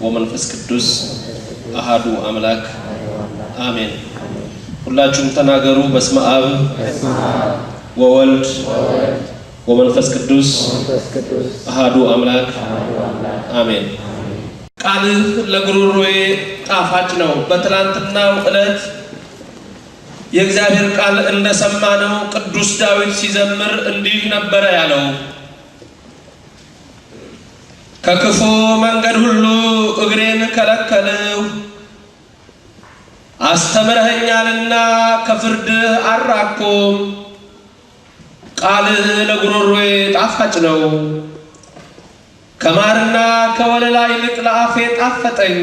ወመንፈስ ቅዱስ አሃዱ አምላክ አሜን። ሁላችሁም ተናገሩ። በስመ አብ ወወልድ ወመንፈስ ቅዱስ አሃዱ አምላክ አሜን። ቃልህ ለጉሮሮዬ ጣፋጭ ነው። በትላንትናው ዕለት የእግዚአብሔር ቃል እንደሰማነው ቅዱስ ዳዊት ሲዘምር እንዲህ ነበር ያለው። ከክፉ መንገድ ሁሉ እግሬን ከለከልሁ፣ አስተምረኸኛልና ከፍርድህ አልራቅሁም። ቃልህ ለጉሮሮዬ ጣፋጭ ነው፣ ከማርና ከወለላ ይልቅ ለአፌ ጣፈጠኝ።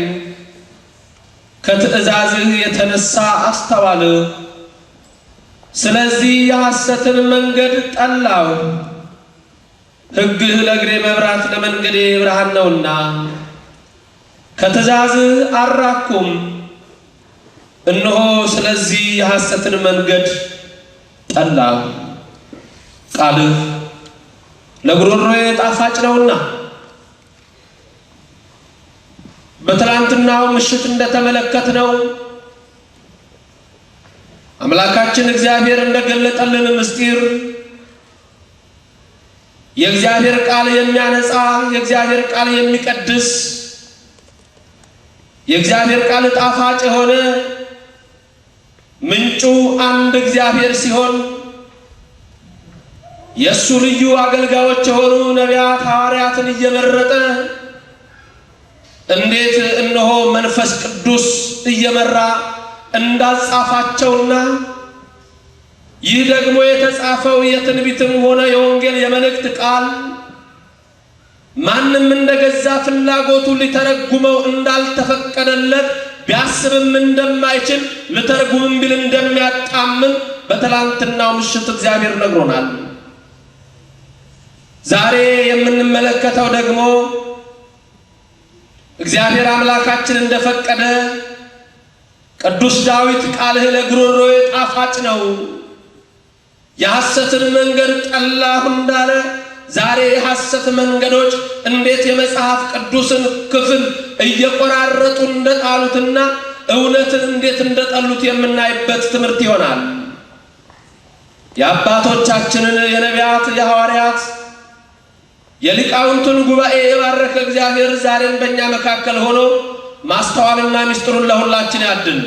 ከትእዛዝህ የተነሳ አስተዋልሁ፣ ስለዚህ የሐሰትን መንገድ ጠላሁ። ሕግህ ለእግሬ መብራት ለመንገዴ ብርሃን ነውና፣ ከትእዛዝህ አልራቅሁም። እነሆ ስለዚህ የሐሰትን መንገድ ጠላሁ። ቃልህ ለጉሮሮዬ ጣፋጭ ነውና። በትላንትናው ምሽት እንደተመለከትነው አምላካችን እግዚአብሔር እንደገለጠልን ምስጢር የእግዚአብሔር ቃል የሚያነጻ፣ የእግዚአብሔር ቃል የሚቀድስ፣ የእግዚአብሔር ቃል ጣፋጭ የሆነ ምንጩ አንድ እግዚአብሔር ሲሆን የእሱ ልዩ አገልጋዮች የሆኑ ነቢያት ሐዋርያትን እየመረጠ እንዴት እነሆ መንፈስ ቅዱስ እየመራ እንዳጻፋቸውና ይህ ደግሞ የተጻፈው የትንቢትም ሆነ የወንጌል የመልእክት ቃል ማንም እንደገዛ ፍላጎቱ ሊተረጉመው እንዳልተፈቀደለት ቢያስብም እንደማይችል ልተረጉምም ቢል እንደሚያጣምም በትላንትናው ምሽት እግዚአብሔር ነግሮናል። ዛሬ የምንመለከተው ደግሞ እግዚአብሔር አምላካችን እንደፈቀደ ቅዱስ ዳዊት ቃልህ ለጉሮሮዬ ጣፋጭ ነው፣ የሐሰትን መንገድ ጠላሁ እንዳለ ዛሬ የሐሰት መንገዶች እንዴት የመጽሐፍ ቅዱስን ክፍል እየቆራረጡ እንደጣሉትና እውነትን እንዴት እንደጠሉት የምናይበት ትምህርት ይሆናል። የአባቶቻችንን የነቢያት የሐዋርያት የሊቃውንቱን ጉባኤ የባረከ እግዚአብሔር ዛሬም በእኛ መካከል ሆኖ ማስተዋልና ምስጢሩን ለሁላችን ያድል።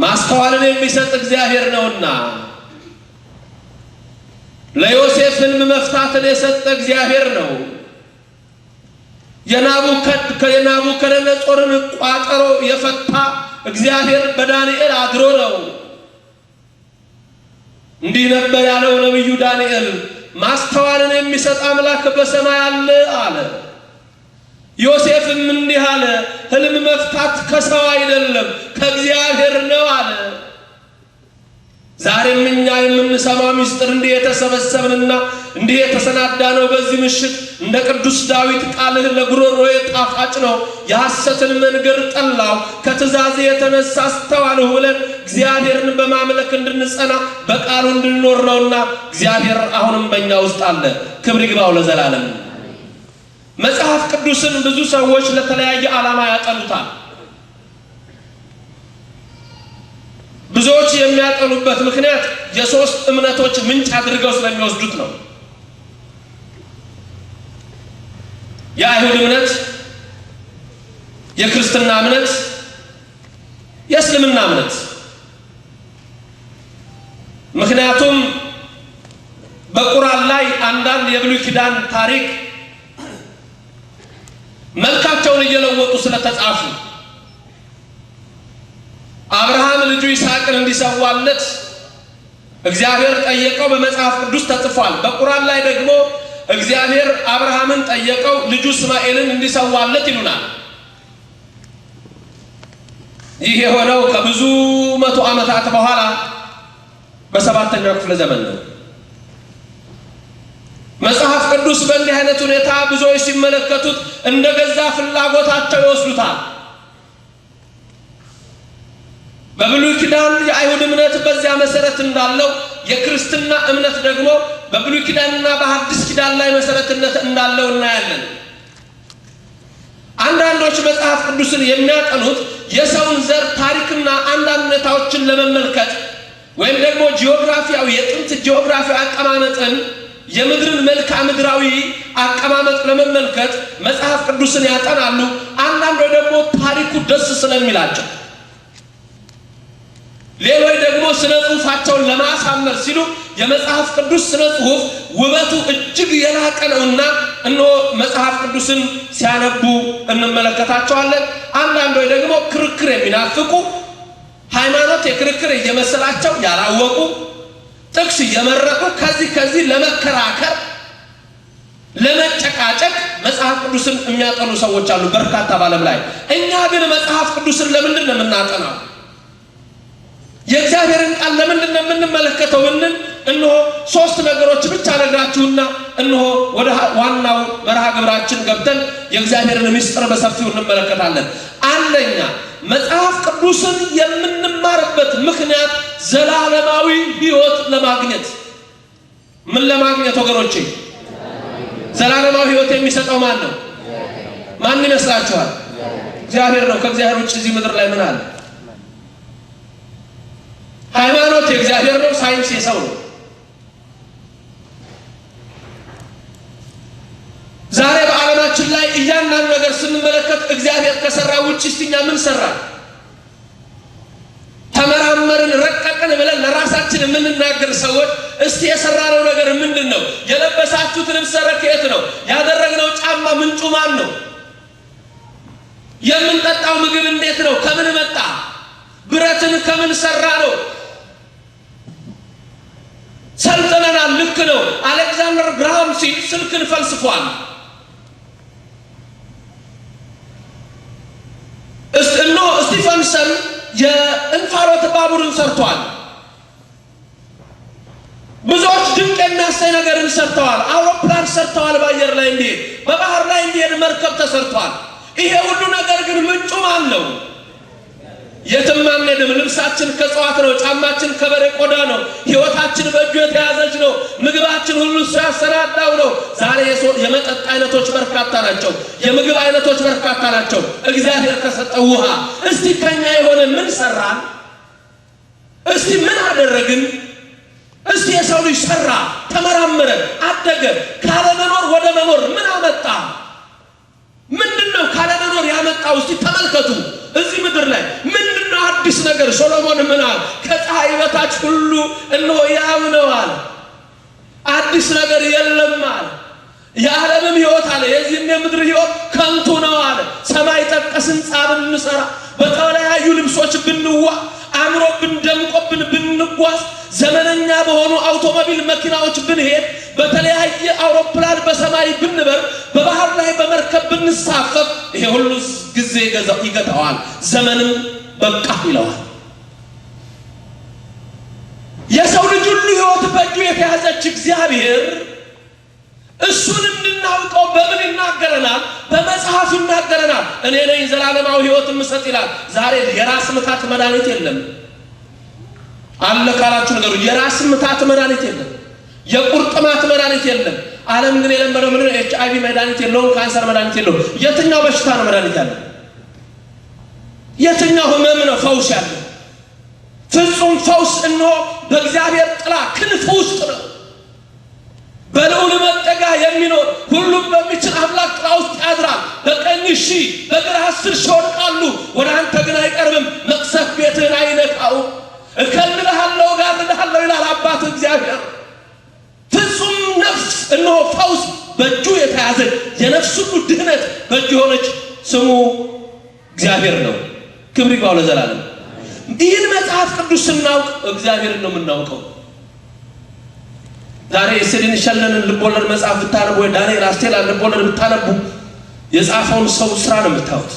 ማስተዋልን የሚሰጥ እግዚአብሔር ነውና ለዮሴፍ ሕልም መፍታትን የሰጠ እግዚአብሔር ነው። የናቡከደነጾርን ቋጠሮ የፈታ እግዚአብሔር በዳንኤል አድሮ ነው። እንዲህ ነበር ያለው ነቢዩ ዳንኤል፣ ማስተዋልን የሚሰጥ አምላክ በሰማይ አለ አለ። ዮሴፍም እንዲህ አለ፣ ሕልም መፍታት ከሰው አይደለም ከእግዚአብሔር ነው አለ። ዛሬም እኛ የምንሰማው ምስጢር እንዲህ የተሰበሰብንና እንዲህ የተሰናዳ ነው። በዚህ ምሽት እንደ ቅዱስ ዳዊት ቃልህ ለጉሮሮዬ ጣፋጭ ነው፣ የሐሰትን መንገድ ጠላሁ፣ ከትእዛዝ የተነሳ አስተዋልሁ ብለን እግዚአብሔርን በማምለክ እንድንጸና በቃሉ እንድንኖር ነውና እግዚአብሔር አሁንም በእኛ ውስጥ አለ። ክብር ይግባው ለዘላለም። መጽሐፍ ቅዱስን ብዙ ሰዎች ለተለያየ ዓላማ ያጠኑታል። ብዙዎች የሚያጠኑበት ምክንያት የሶስት እምነቶች ምንጭ አድርገው ስለሚወስዱት ነው። የአይሁድ እምነት፣ የክርስትና እምነት፣ የእስልምና እምነት። ምክንያቱም በቁርአን ላይ አንዳንድ የብሉይ ኪዳን ታሪክ መልካቸውን እየለወጡ ስለተጻፉ አብርሃም ልጁ ይስሐቅን እንዲሰዋለት እግዚአብሔር ጠየቀው፣ በመጽሐፍ ቅዱስ ተጽፏል። በቁርአን ላይ ደግሞ እግዚአብሔር አብርሃምን ጠየቀው፣ ልጁ እስማኤልን እንዲሰዋለት ይሉናል። ይህ የሆነው ከብዙ መቶ ዓመታት በኋላ በሰባተኛው ክፍለ ዘመን ነው። መጽሐፍ ቅዱስ በእንዲህ አይነት ሁኔታ ብዙዎች ሲመለከቱት እንደገዛ ፍላጎታቸው ይወስዱታል። በብሉይ ኪዳን የአይሁድ እምነት በዚያ መሰረት እንዳለው የክርስትና እምነት ደግሞ በብሉይ ኪዳንና በሐዲስ ኪዳን ላይ መሰረትነት እንዳለው እናያለን። አንዳንድ አንዳንዶች መጽሐፍ ቅዱስን የሚያጠኑት የሰውን ዘር ታሪክና አንዳንድ ሁኔታዎችን ለመመልከት ወይም ደግሞ ጂኦግራፊያዊ የጥንት ጂኦግራፊያዊ አቀማመጥን የምድርን መልክዓ ምድራዊ አቀማመጥ ለመመልከት መጽሐፍ ቅዱስን ያጠናሉ። አንዳንዶች ደግሞ ታሪኩ ደስ ስለሚላቸው፣ ሌሎች ደግሞ ስነ ጽሑፋቸውን ለማሳመር ሲሉ የመጽሐፍ ቅዱስ ስነ ጽሑፍ ውበቱ እጅግ የላቀ ነውና እነሆ መጽሐፍ ቅዱስን ሲያነቡ እንመለከታቸዋለን። አንዳንዶች ደግሞ ክርክር የሚናፍቁ ሃይማኖት የክርክር እየመሰላቸው ያላወቁ ጥቅስ እየመረጡ ከዚህ ለመከራከር ለመጨቃጨቅ መጽሐፍ ቅዱስን የሚያጠኑ ሰዎች አሉ በርካታ ባለም ላይ። እኛ ግን መጽሐፍ ቅዱስን ለምንድን ነው የምናጠናው? የእግዚአብሔርን ቃል ለምንድን ነው የምንመለከተው? እነሆ ሶስት ነገሮች ብቻ ነግራችሁና እነሆ ወደ ዋናው መርሃ ግብራችን ገብተን የእግዚአብሔርን ምስጢር በሰፊው እንመለከታለን። አንደኛ መጽሐፍ ቅዱስን የምንማርበት ምክንያት ዘላለማዊ ሕይወት ለማግኘት። ምን ለማግኘት ወገኖቼ? ዘላለማዊ ሕይወት የሚሰጠው ማን ነው? ማን ይመስላችኋል? እግዚአብሔር ነው። ከእግዚአብሔር ውጭ እዚህ ምድር ላይ ምን አለ? ሃይማኖት የእግዚአብሔር ነው፣ ሳይንስ የሰው ነው። ዛሬ በዓለማችን ላይ እያንዳንዱ ነገር ስንመለከት እግዚአብሔር ከሰራ ውጭ እኛ ምን ሰራ? ተመራመርን ረቀቅን ብለን ለራሳችን የምንናገር ሰዎች እስቲ የሰራነው ነገር ምንድነው? የለበሳችሁት ልብስ ከየት ነው? ያደረግነው ጫማ ምንጩ ማን ነው? የምንጠጣው ምግብ እንዴት ነው? ከምን መጣ? ብረትን ከምን ሰራ ነው? ሰልጥነናል፣ ልክ ነው። አሌክዛንደር ግራሃም ሲል ስልክን ፈልስፏል። ስቲፈንሰን የእንፋሎት ባቡርን ሰርቷል። ብዙዎች ድንቅ የሚያሳይ ነገርን ሰርተዋል። አውሮፕላን ሰርተዋል፣ በአየር ላይ እንዲሄድ፣ በባህር ላይ እንዲሄድ መርከብ ተሰርቷል። ይሄ ሁሉ ነገር ግን ምንጩ ማን ነው? የትም አንሄድም። ልብሳችን ከእጽዋት ነው፣ ጫማችን ከበሬ ቆዳ ነው፣ ሕይወታችን በእጁ የተያዘች ነው፣ ምግባችን ሁሉ እሱ ያሰናዳው ነው። ዛሬ የመጠጥ አይነቶች በርካታ ናቸው፣ የምግብ አይነቶች በርካታ ናቸው። እግዚአብሔር ከሰጠው ውሃ እስቲ ከኛ የሆነ ምን ሰራን? እስቲ ምን አደረግን? እስቲ የሰው ልጅ ሰራ፣ ተመራመረ፣ አደገ። ካለመኖር ወደ መኖር ምን አመጣ? ምንድነው ካለመኖር ያመጣው? እስቲ ተመልከቱ። እዚህ ምድር ላይ ምንድነው አዲስ ነገር? ሶሎሞን ምን አለ? ከፀሐይ በታች ሁሉ እነሆ ያው ነው አለ፣ አዲስ ነገር የለም አለ። የዓለምም ሕይወት አለ የዚህም የምድር ሕይወት ከንቱ ነው አለ። ሰማይ ጠቀስ ሕንፃ ብንሰራ፣ በተለያዩ ልብሶች ብንዋ፣ አምሮብን ደምቆብን ብንጓዝ፣ ዘመነኛ በሆኑ አውቶሞቢል መኪናዎች ብንሄድ፣ በተለያየ አውሮፕላን በሰማይ ብንበር፣ በባህር ላይ በመርከብ ብንሳፈፍ፣ ይሄ ሁሉ ጊዜ ይገታዋል፣ ዘመንም በቃ ይለዋል። የሰው ልጅ ሁሉ ሕይወት በእጁ የተያዘች እግዚአብሔር እሱን እንድናውቀው በምን ይናገረናል? በመጽሐፍ ይናገረናል። እኔ ነኝ ዘላለማዊ ሕይወት የምሰጥ ይላል። ዛሬ የራስ ምታት መድኃኒት የለም አለ ካላችሁ ነገሩ የራስ ምታት መድኃኒት የለም፣ የቁርጥማት መድኃኒት የለም። ዓለም ግን የለመደው ምን ነው? HIV መድኃኒት የለውም፣ ካንሰር መድኃኒት የለውም። የትኛው በሽታ ነው መድኃኒት ያለው? የትኛው ህመም ነው ፈውስ ያለው? ፍጹም ፈውስ እነሆ በእግዚአብሔር ጥላ ክንፍ ውስጥ ነው። በልዑል መጠጋ የሚኖር ሁሉም በሚችል አምላክ ጥላ ውስጥ ያድራል። በቀኝ 1000 በግራ 10,000 ይወድቃሉ፣ ወደ አንተ ግን አይቀርብም። መቅሰፍት ቤትህን አይነካውም። እከልልሃለሁ፣ እጋርድሃለሁ ይላል አባት እግዚአብሔር። ፍጹም ነፍስ እነሆ ፈውስ በእጁ የተያዘ የነፍስ ሁሉ ድህነት በእጁ የሆነች ስሙ እግዚአብሔር ነው። ክብር ይግባው ለዘላለም። ይህን መጽሐፍ ቅዱስ ስናውቅ እግዚአብሔርን ነው የምናውቀው። ዛሬ የስሪን ሸለንን ልቦለድ መጽሐፍ ብታነቡ፣ ወይ ዳንኤል አስቴላ ልቦለድ ብታነቡ የጻፈውን ሰው ስራ ነው የምታዩት።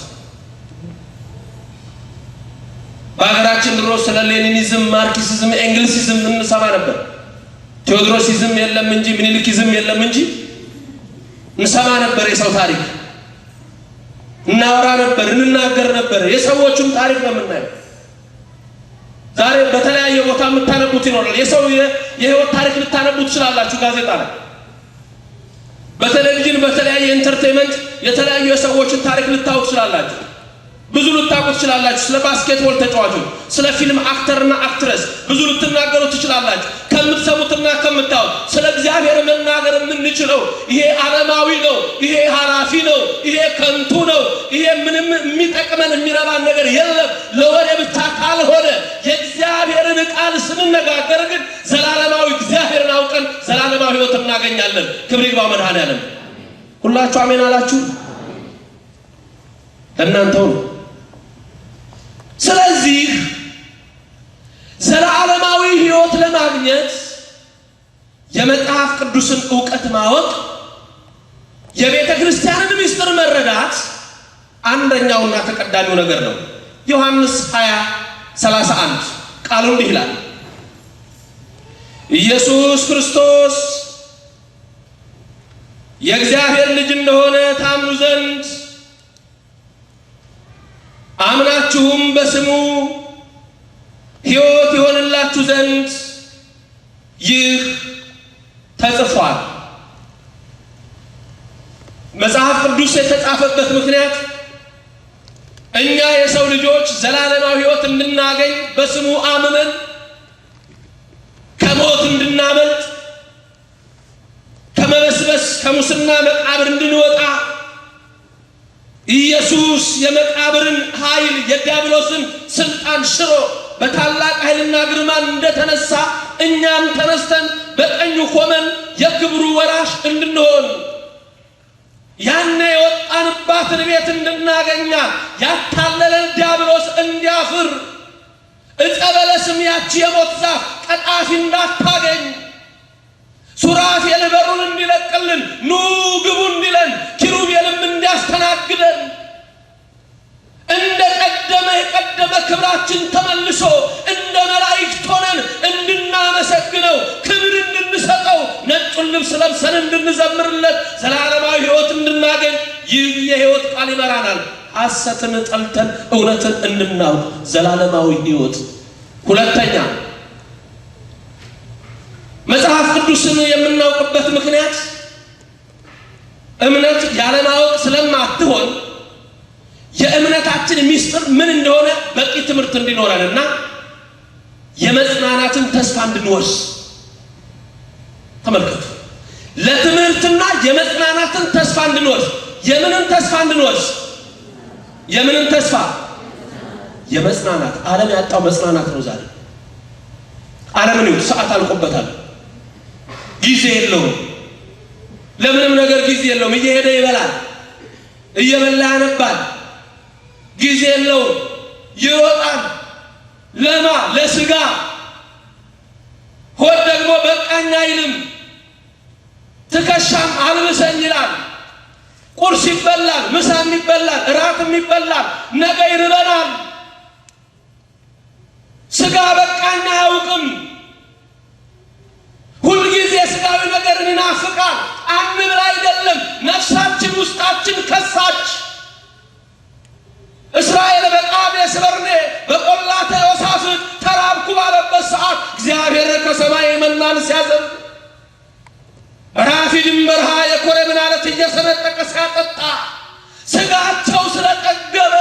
በሀገራችን ድሮ ስለ ሌኒኒዝም፣ ማርክሲዝም፣ ኤንግሊሲዝም እንሰማ ነበር። ቴዎድሮሲዝም የለም እንጂ ምኒልኪዝም የለም እንጂ እንሰማ ነበር። የሰው ታሪክ እናወራ ነበር፣ እንናገር ነበር። የሰዎቹን ታሪክ ነው የምናየው። ዛሬ በተለያየ ቦታ የምታነቡት ይኖራል። የሰው የህይወት ታሪክ ልታነቡ ትችላላችሁ ጋዜጣ ላይ። በቴሌቪዥን በተለያየ ኢንተርቴይንመንት የተለያዩ የሰዎችን ታሪክ ልታውቁ ትችላላችሁ። ብዙ ልታውቁ ትችላላችሁ። ስለ ባስኬትቦል ተጫዋቾች፣ ስለ ፊልም አክተርና አክትረስ ብዙ ልትናገሩ ትችላላችሁ። ከምትሰሙትና ከምታውቁ ስለ እግዚአብሔር መናገር የምንችለው ይሄ ዓለማዊ ነው፣ ይሄ ኃላፊ ነው፣ ይሄ ከንቱ ነው፣ ይሄ ምንም የሚጠቅመን የሚረባን ነገር የለም ለወሬ ብቻ ካልሆነ የእግዚአብሔርን ቃል ስንነጋገር ግን ዘላለማዊ እግዚአብሔርን አውቀን ዘላለማዊ ሕይወት እናገኛለን። ክብር ይግባው መድኃኔዓለም። ሁላችሁ አሜን አላችሁ? ለእናንተው ነው። ስለዚህ ዘላለማዊ ሕይወት ለማግኘት የመጽሐፍ ቅዱስን ዕውቀት ማወቅ፣ የቤተ ክርስቲያንን ምስጢር መረዳት አንደኛውና ተቀዳሚው ነገር ነው። ዮሐንስ 20:31 ቃሉ እንዲህ ይላል፣ ኢየሱስ ክርስቶስ የእግዚአብሔር ልጅ እንደሆነ ታምኑ ዘንድ አምናችሁም በስሙ ሕይወት ይሆንላችሁ ዘንድ ይህ ተጽፏል። መጽሐፍ ቅዱስ የተጻፈበት ምክንያት እኛ የሰው ልጆች ዘላለማዊ ሕይወት እንድናገኝ በስሙ አምነን ከሞት እንድናመልጥ ከመበስበስ ከሙስና መቃብር እንድንወጣ ኢየሱስ የመቃብርን ኃይል የዲያብሎስን ስልጣን ሽሮ በታላቅ ኃይልና ግርማ እንደተነሳ እኛም ተነስተን በቀኙ ቆመን የክብሩ ወራሽ እንድንሆን ያኔ የወጣንባትን ቤት እንድናገኛት ያታለለን ዲያብሎስ እንዲያፍር ዕፀ በለስም ያቺ የሞት ዛፍ ቀጣፊ እንዳታገኝ ሱራፌል በሩን እንዲለቅልን ኑ ግቡ እንዲለን ኪሩቤልም እንዲያስተናግደን እንደ የቀደመ ክብራችን ተመልሶ እንደ መላእክት ሆነን እንድናመሰግነው ክብር እንድንሰጠው ነጩን ልብስ ለብሰን እንድንዘምርለት ዘላለማዊ ሕይወት እንድናገኝ ይህ የሕይወት ቃል ይመራናል። ሐሰትን ጠልተን እውነትን እንድናውቅ ዘላለማዊ ሕይወት። ሁለተኛ መጽሐፍ ቅዱስን የምናውቅበት ምክንያት እምነት ያለማወቅ ስለማትሆን የእምነታችን ምስጢር ምን እንደሆነ በቂ ትምህርት እንዲኖረንና የመጽናናትን ተስፋ እንድንወርስ ተመልከቱ። ለትምህርትና የመጽናናትን ተስፋ እንድንወርስ የምንን ተስፋ እንድንወርስ የምንን ተስፋ የመጽናናት ዓለም ያጣው መጽናናት ነው። ዛሬ ዓለምን ይሁን ሰዓት አልቆበታል። ጊዜ የለውም። ለምንም ነገር ጊዜ የለውም። እየሄደ ይበላል፣ እየበላ ያነባል። ጊዜ የለውም። ይሮጣል። ለማ ለስጋ ሆድ ደግሞ በቃኝ አይልም። ትከሻም አልብሰኝ ይላል። ቁርስ ይበላል፣ ምሳም ይበላል፣ እራትም ይበላል። ነገ ይርበናል። ስጋ በቃኝ አያውቅም። ሁልጊዜ ስጋዊ ነገርን ይናፍቃል። አንብላ አይደለም ነፍሳችን ውስጣችን ከሳች። እስራኤል በቃዴስ በርኔ በቆላተ ዮሳፍጥ ተራብኩ ባለበት ሰዓት እግዚአብሔር ከሰማይ መናን ሲያዘንብ በራፊድም በረሃ የኮሬብን ዓለት እየሰነጠቀ ሲያጠጣ ስጋቸው ስለጠገበ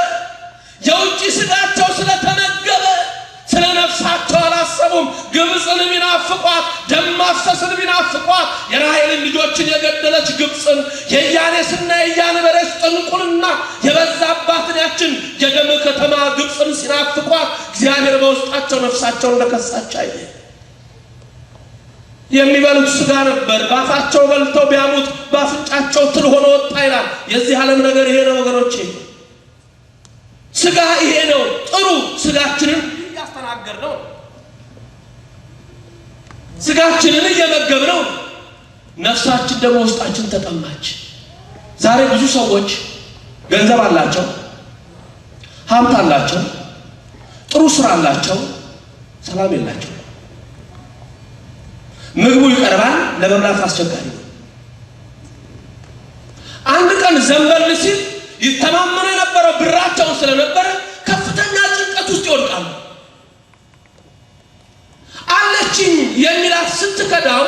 የውጭ ስጋቸው ስለተመገበ ስለ ነፍሳቸው አላሰቡም። ግብፅን ቢናፍቋት ደም ማፍሰስን ቢናፍቋት የራሔልን ልጆችን የገደለች ግብፅን የያኔስና የያንበሬስ ጥንቁልና የበዛባትን ያችን የደም ከተማ ግብፅን ሲናፍቋት እግዚአብሔር በውስጣቸው ነፍሳቸው እንደከሳች አየ። የሚበሉት ስጋ ነበር። ባፋቸው በልተው ቢያሙት ባፍንጫቸው ትል ሆኖ ወጣ ይላል። የዚህ ዓለም ነገር ይሄ ነው ወገኖቼ። ስጋ ይሄ ነው። ጥሩ ስጋችንን ያስተናገር ነው። ስጋችንን እየመገብ ነው። ነፍሳችን ደግሞ ውስጣችን ተጠማች። ዛሬ ብዙ ሰዎች ገንዘብ አላቸው፣ ሀብት አላቸው፣ ጥሩ ስራ አላቸው፣ ሰላም የላቸው። ምግቡ ይቀርባል፣ ለመብላት አስቸጋሪ ነው። አንድ ቀን ዘንበል ሲል ይተማመኑ የነበረው ብራቸውን ስለነበረ ከፍተኛ ጭንቀት ውስጥ ይወድቃሉ። አለችኝ የሚላት ስትከዳው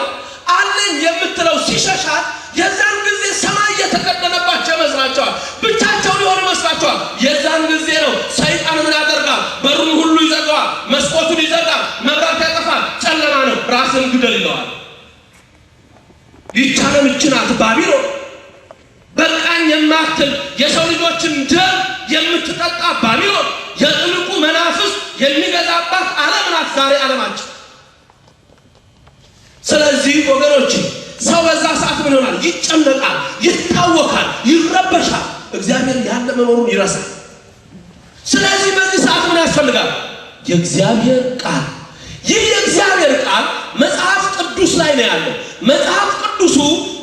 አለኝ የምትለው ሲሸሻት የዛን ጊዜ ደም የምትጠጣ ባቢሎን የጥልቁ መናፍስ የሚገዛባት ዓለም ናት ዛሬ ዓለማችን። ስለዚህ ወገኖች ሰው በዛ ሰዓት ምን ይሆናል? ይጨነቃል፣ ይታወካል፣ ይረበሻል፣ እግዚአብሔር ያለ መኖሩን ይረሳል። ስለዚህ በዚህ ሰዓት ምን ያስፈልጋል? የእግዚአብሔር ቃል። ይህ የእግዚአብሔር ቃል መጽሐፍ ቅዱስ ላይ ነው ያለው። መጽሐፍ ቅዱሱ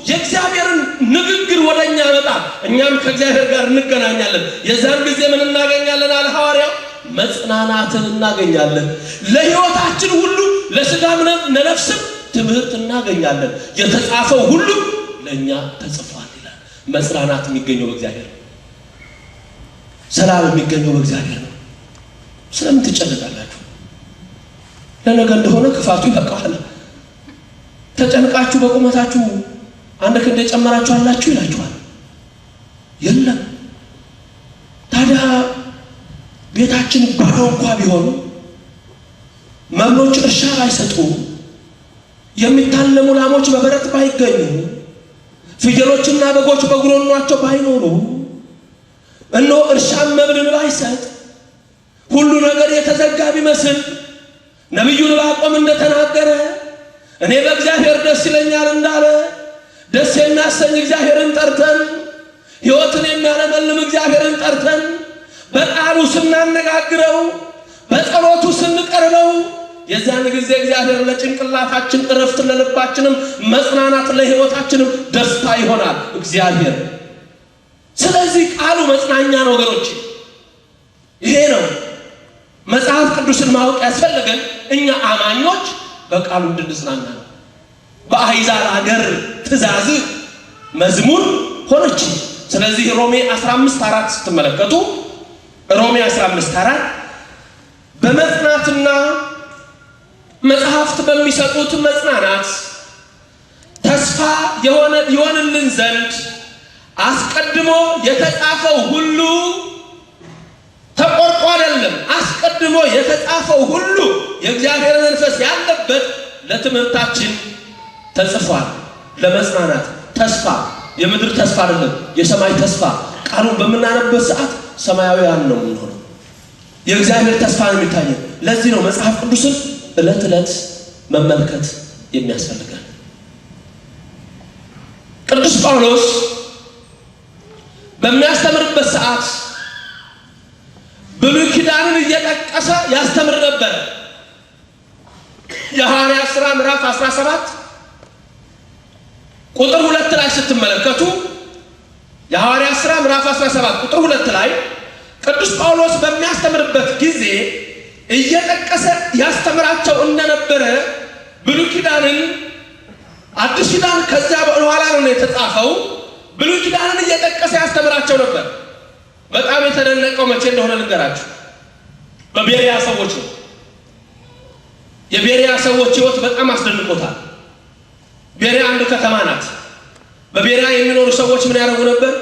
የእግዚአብሔርን ንግግር ወደኛ ያመጣል፣ እኛም ከእግዚአብሔር ጋር እንገናኛለን። የዛን ጊዜ ምን እናገኛለን አለ ሐዋርያው? መጽናናትን እናገኛለን። ለሕይወታችን ሁሉ ለሥጋም ለነፍስም ትምህርት እናገኛለን። የተጻፈው ሁሉ ለኛ ተጽፏል ይላል። መጽናናት የሚገኘው በእግዚአብሔር ነው። ሰላም የሚገኘው በእግዚአብሔር ነው። ስለምን ትጨነቃላችሁ? ለነገ እንደሆነ ክፋቱ ይበቃዋል። ተጨንቃችሁ በቁመታችሁ አንድ ክንድ የጨመራችሁ አላችሁ ይላችኋል። የለም። ታዲያ ቤታችን ባዶ እንኳን ቢሆን መብሎች እርሻ ባይሰጡ የሚታለሙ ላሞች በበረት ባይገኙ ፍየሎችና በጎች በጉሮኗቸው ባይኖሩ እነሆ እርሻም መብልን ባይሰጥ ሁሉ ነገር የተዘጋ ቢመስል ነቢዩ ዕንባቆም እንደተናገረ እኔ በእግዚአብሔር ደስ ይለኛል እንዳለ ደስ የሚያሰኝ እግዚአብሔርን ጠርተን ሕይወትን የሚያለመልም እግዚአብሔርን ጠርተን በቃሉ ስናነጋግረው በጸሎቱ ስንቀርበው የዛን ጊዜ እግዚአብሔር ለጭንቅላታችን እረፍት፣ ለልባችንም መጽናናት፣ ለሕይወታችንም ደስታ ይሆናል እግዚአብሔር። ስለዚህ ቃሉ መጽናኛ ነው ወገኖች። ይሄ ነው መጽሐፍ ቅዱስን ማወቅ ያስፈልገን እኛ አማኞች በቃሉ እንድንጽናና ነው። በአሕዛብ ሀገር ትእዛዝ መዝሙር ሆነች። ስለዚህ ሮሜ 15:4 ስትመለከቱ ሮሜ 15:4 በመጽናትና መጽሐፍት በሚሰጡት መጽናናት ተስፋ ይሆንልን ዘንድ አስቀድሞ የተጻፈው ሁሉ ተቆርጦ አይደለም። አስቀድሞ የተጻፈው ሁሉ የእግዚአብሔር መንፈስ ያለበት ለትምህርታችን ተጽፏል። ለመጽናናት ተስፋ የምድር ተስፋ አይደለም፣ የሰማይ ተስፋ። ቃሉን በምናነብበት ሰዓት ሰማያዊያን ነው የምንሆነው። የእግዚአብሔር ተስፋ ነው የሚታየው። ለዚህ ነው መጽሐፍ ቅዱስን ዕለት ዕለት መመልከት የሚያስፈልገን። ቅዱስ ጳውሎስ በሚያስተምርበት ሰዓት ብሉይ ኪዳንን እየጠቀሰ ያስተምር ነበር። የሐዋርያት ሥራ ምዕራፍ 17 ቁጥር 2 ላይ ስትመለከቱ የሐዋርያት ሥራ ምዕራፍ 17 ቁጥር 2 ላይ ቅዱስ ጳውሎስ በሚያስተምርበት ጊዜ እየጠቀሰ ያስተምራቸው እንደነበረ ብሉይ ኪዳንን አዲስ ኪዳን ከዛ በኋላ ነው የተጻፈው። ብሉይ ኪዳንን እየጠቀሰ ያስተምራቸው ነበር። በጣም የተደነቀው መቼ እንደሆነ ልንገራችሁ። በቤሪያ ሰዎች ነው። የቤሪያ ሰዎች ሕይወት በጣም አስደንቆታል። ቤሪያ አንድ ከተማ ናት። በቤሪያ የሚኖሩ ሰዎች ምን ያደርጉ ነበር?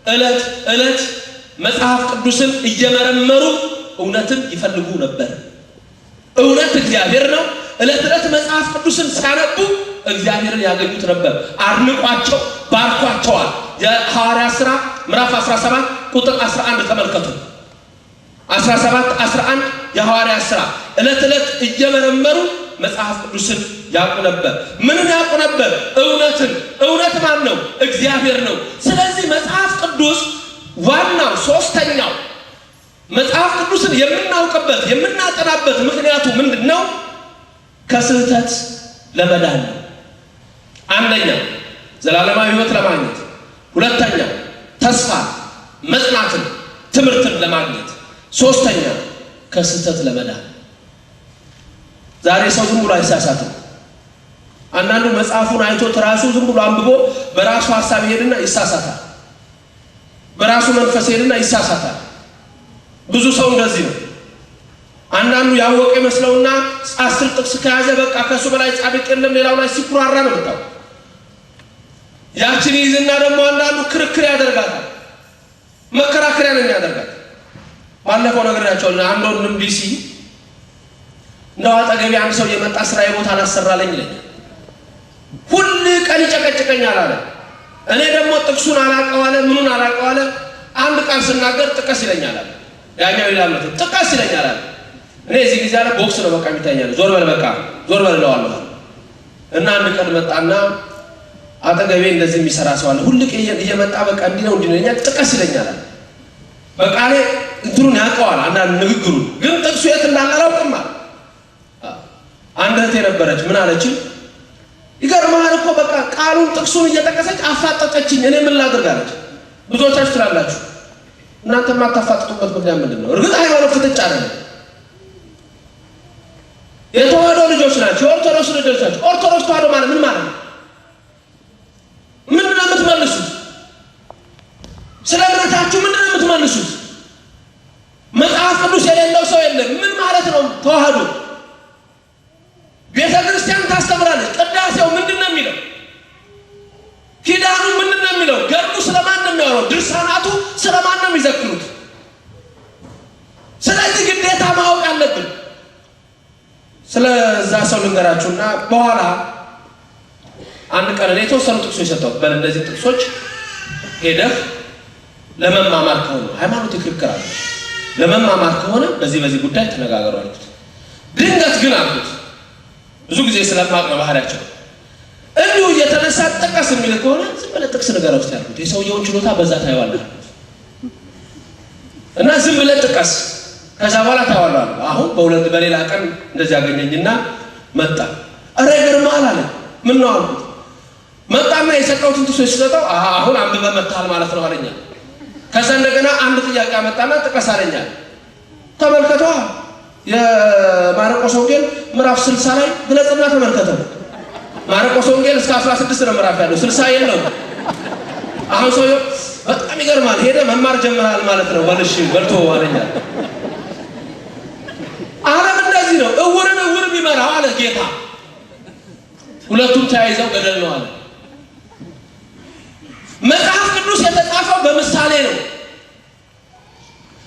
ዕለት ዕለት መጽሐፍ ቅዱስን እየመረመሩ እውነትን ይፈልጉ ነበር። እውነት እግዚአብሔር ነው። ዕለት ዕለት መጽሐፍ ቅዱስን ሲያነቡ እግዚአብሔርን ያገኙት ነበር። አድንቋቸው ባርኳቸዋል። የሐዋርያት ሥራ ምዕራፍ 17 ቁጥር 11 ተመልከቱ። 17-11 የሐዋርያት ሥራ ዕለት ዕለት እየመረመሩ መጽሐፍ ቅዱስን ያውቁ ነበር። ምንን ያውቁ ነበር? እውነትን። እውነት ማን ነው? እግዚአብሔር ነው። ስለዚህ መጽሐፍ ቅዱስ ዋናው ሶስተኛው መጽሐፍ ቅዱስን የምናውቅበት የምናጠናበት ምክንያቱ ምንድን ነው? ከስህተት ለመዳን ነው። አንደኛው ዘላለማዊ ሕይወት ለማግኘት፣ ሁለተኛው ተስፋ መጽናትን ትምህርትን ለማግኘት፣ ሶስተኛ ከስህተት ለመዳን። ዛሬ ሰው ዝም ብሎ አይሳሳትም። አንዳንዱ መጽሐፉን አይቶት ራሱ ዝም ብሎ አንብቦ በራሱ ሐሳብ ይሄድና ይሳሳታል። በራሱ መንፈስ ይሄድና ይሳሳታል። ብዙ ሰው እንደዚህ ነው። አንዳንዱ ያወቀ መስለውና 10 ጥቅስ ከያዘ በቃ ከሱ በላይ ጻድቅ የለም ሌላው ላይ ሲኩራራ ነው የምታው። ያችን ይዝና ደግሞ አንዳንዱ ክርክር ያደርጋታል። መከራከሪያ ነው የሚያደርጋት። ባለፈው ነገራቸውና አንድ ወንድም ዲሲ ነው አጠገቤ አንድ ሰው የመጣ ስራዬ ቦታ አላሰራለኝ ይለኛል። ሁሉ ቀን ይጨቀጭቀኛል አለ። እኔ ደግሞ ጥቅሱን አላቀዋለ ምኑን አላቀዋለ አንድ ቃል ስናገር ጥቀስ ይለኛል አለ። ያኛው ይላል ጥቀስ ይለኛል አለ። እኔ እዚህ ጊዜ አለ ቦክስ ነው በቃ የሚታኛል። ዞር በል በቃ ዞር በል እለዋለሁ። እና አንድ ቀን መጣና አጠገቤ እንደዚህ የሚሰራ ሰው አለ። ሁሉ እየመጣ በቃ እንዲህ ነው እንዲህ ነው ይለኛል። ጥቀስ ይለኛል አለ። በቃ እኔ እንትኑን ያውቀዋል አንዳንድ ንግግሩን፣ ግን ጥቅሱ የት እንዳለ አላውቅም አለ። አንድ እህቴ ነበረች ምን አለችኝ? ይገርምሃል እኮ በቃ ቃሉን ጥቅሱን እየጠቀሰች አፋጠጠችኝ። እኔ ምን ላድርግ አለች። ብዙዎቻችሁ ትላላችሁ እናንተ የማታፋጥጡበት ምክንያት ምንድን ነው? እርግጥ ሃይማኖት ፍጥጫ አይደለም። የተዋህዶ ልጆች ናቸው፣ የኦርቶዶክስ ልጆች ናቸው። ኦርቶዶክስ ተዋህዶ ማለት ምን ማለት ነው? ምንድን ነው የምትመልሱት? ስለ እምነታችሁ ምንድን ነው የምትመልሱት? መጽሐፍ ቅዱስ የሌለው ሰው የለም። ምን ማለት ነው ተዋህዶ? ቤተ ክርስቲያን ታስተምራለች። ቅዳሴው ምንድን ነው የሚለው? ኪዳኑ ምንድን ነው የሚለው? ገድሉ ስለማን ነው የሚያወራው? ድርሳናቱ ስለማን ነው የሚዘክሩት? ስለዚህ ግዴታ ማወቅ አለብን። ስለዛ ሰው ልንገራችሁና በኋላ አንድ ቀን ላይ የተወሰኑ ጥቅሶች ሰጠሁት። በእንደዚህ ጥቅሶች ሄደህ ለመማማር ከሆነ ሃይማኖት ክርክር አለ፣ ለመማማር ከሆነ በዚህ ጉዳይ ተነጋገሩ አልኩት። ድንገት ግን አልኩት ብዙ ጊዜ ስለማቅ ነው ባህሪያቸው። እንዲሁ እየተነሳ ጥቀስ የሚል ከሆነ ዝም ብለህ ጥቅስ ንገረው እስኪ አልኩት። የሰውየውን ችሎታ በዛ ታየዋለህ እና ዝም ብለህ ጥቀስ፣ ከዛ በኋላ ታየዋለህ። አሁን በሌላ ቀን እንደዚህ ያገኘኝና መጣ። ኧረ ይገርምሃል አለ። ምን ነው አልኩት። መጣና የሰጠሁትን ጥቅሶች ሲሰጠው አሁን አንብበህ መጥተሃል ማለት ነው አለኛል። ከዛ እንደገና አንድ ጥያቄ አመጣና ጥቀስ አለኛል። ተመልከቷ የማርቆስ ወንጌል ምዕራፍ 60 ላይ ግለጽና ተመልከተው። ማርቆስ ወንጌል እስከ 16 ነው ምዕራፍ ያለው፣ 60 የለው። አሁን ሰውየው በጣም ይገርማል። ሄደ መማር ጀምራል ማለት ነው። ወልሽ በልቶ አለኛል። ዓለም እንደዚህ ነው። እውርን እውር ቢመራው አለ ጌታ። ሁለቱም ተያይዘው ገደል ነው አለ። መጽሐፍ ቅዱስ የተጻፈው በምሳሌ ነው።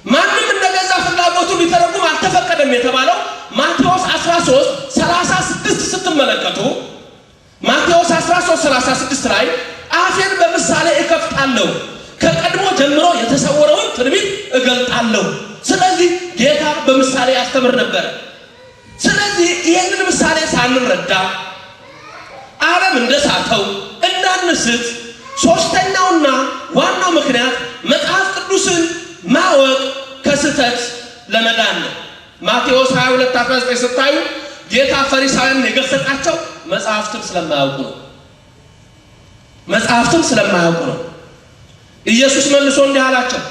ማንም እንደገዛ ፍላጎቱ ሊተረጉም አልተፈቀደም የተባለው ማቴዎስ 13:36 ስትመለከቱ ማቴዎስ 13:36 ላይ አፌን በምሳሌ እከፍታለሁ፣ ከቀድሞ ጀምሮ የተሰወረውን ትንቢት እገልጣለሁ። ስለዚህ ጌታ በምሳሌ ያስተምር ነበር። ስለዚህ ይህንን ምሳሌ ሳንረዳ ዓለም እንደሳተው እንዳንስት ሶስተኛውና ዋናው ምክንያት መጽሐፍ ቅዱስን ማወቅ ከስህተት ለመዳን ነው። ማቴዎስ 22:19 ስታዩ ጌታ ፈሪሳውያንን የገሰጻቸው መጽሐፍትን ስለማያውቁ ነው። መጽሐፍትን ስለማያውቁ ነው። ኢየሱስ መልሶ እንዲህ አላቸው፣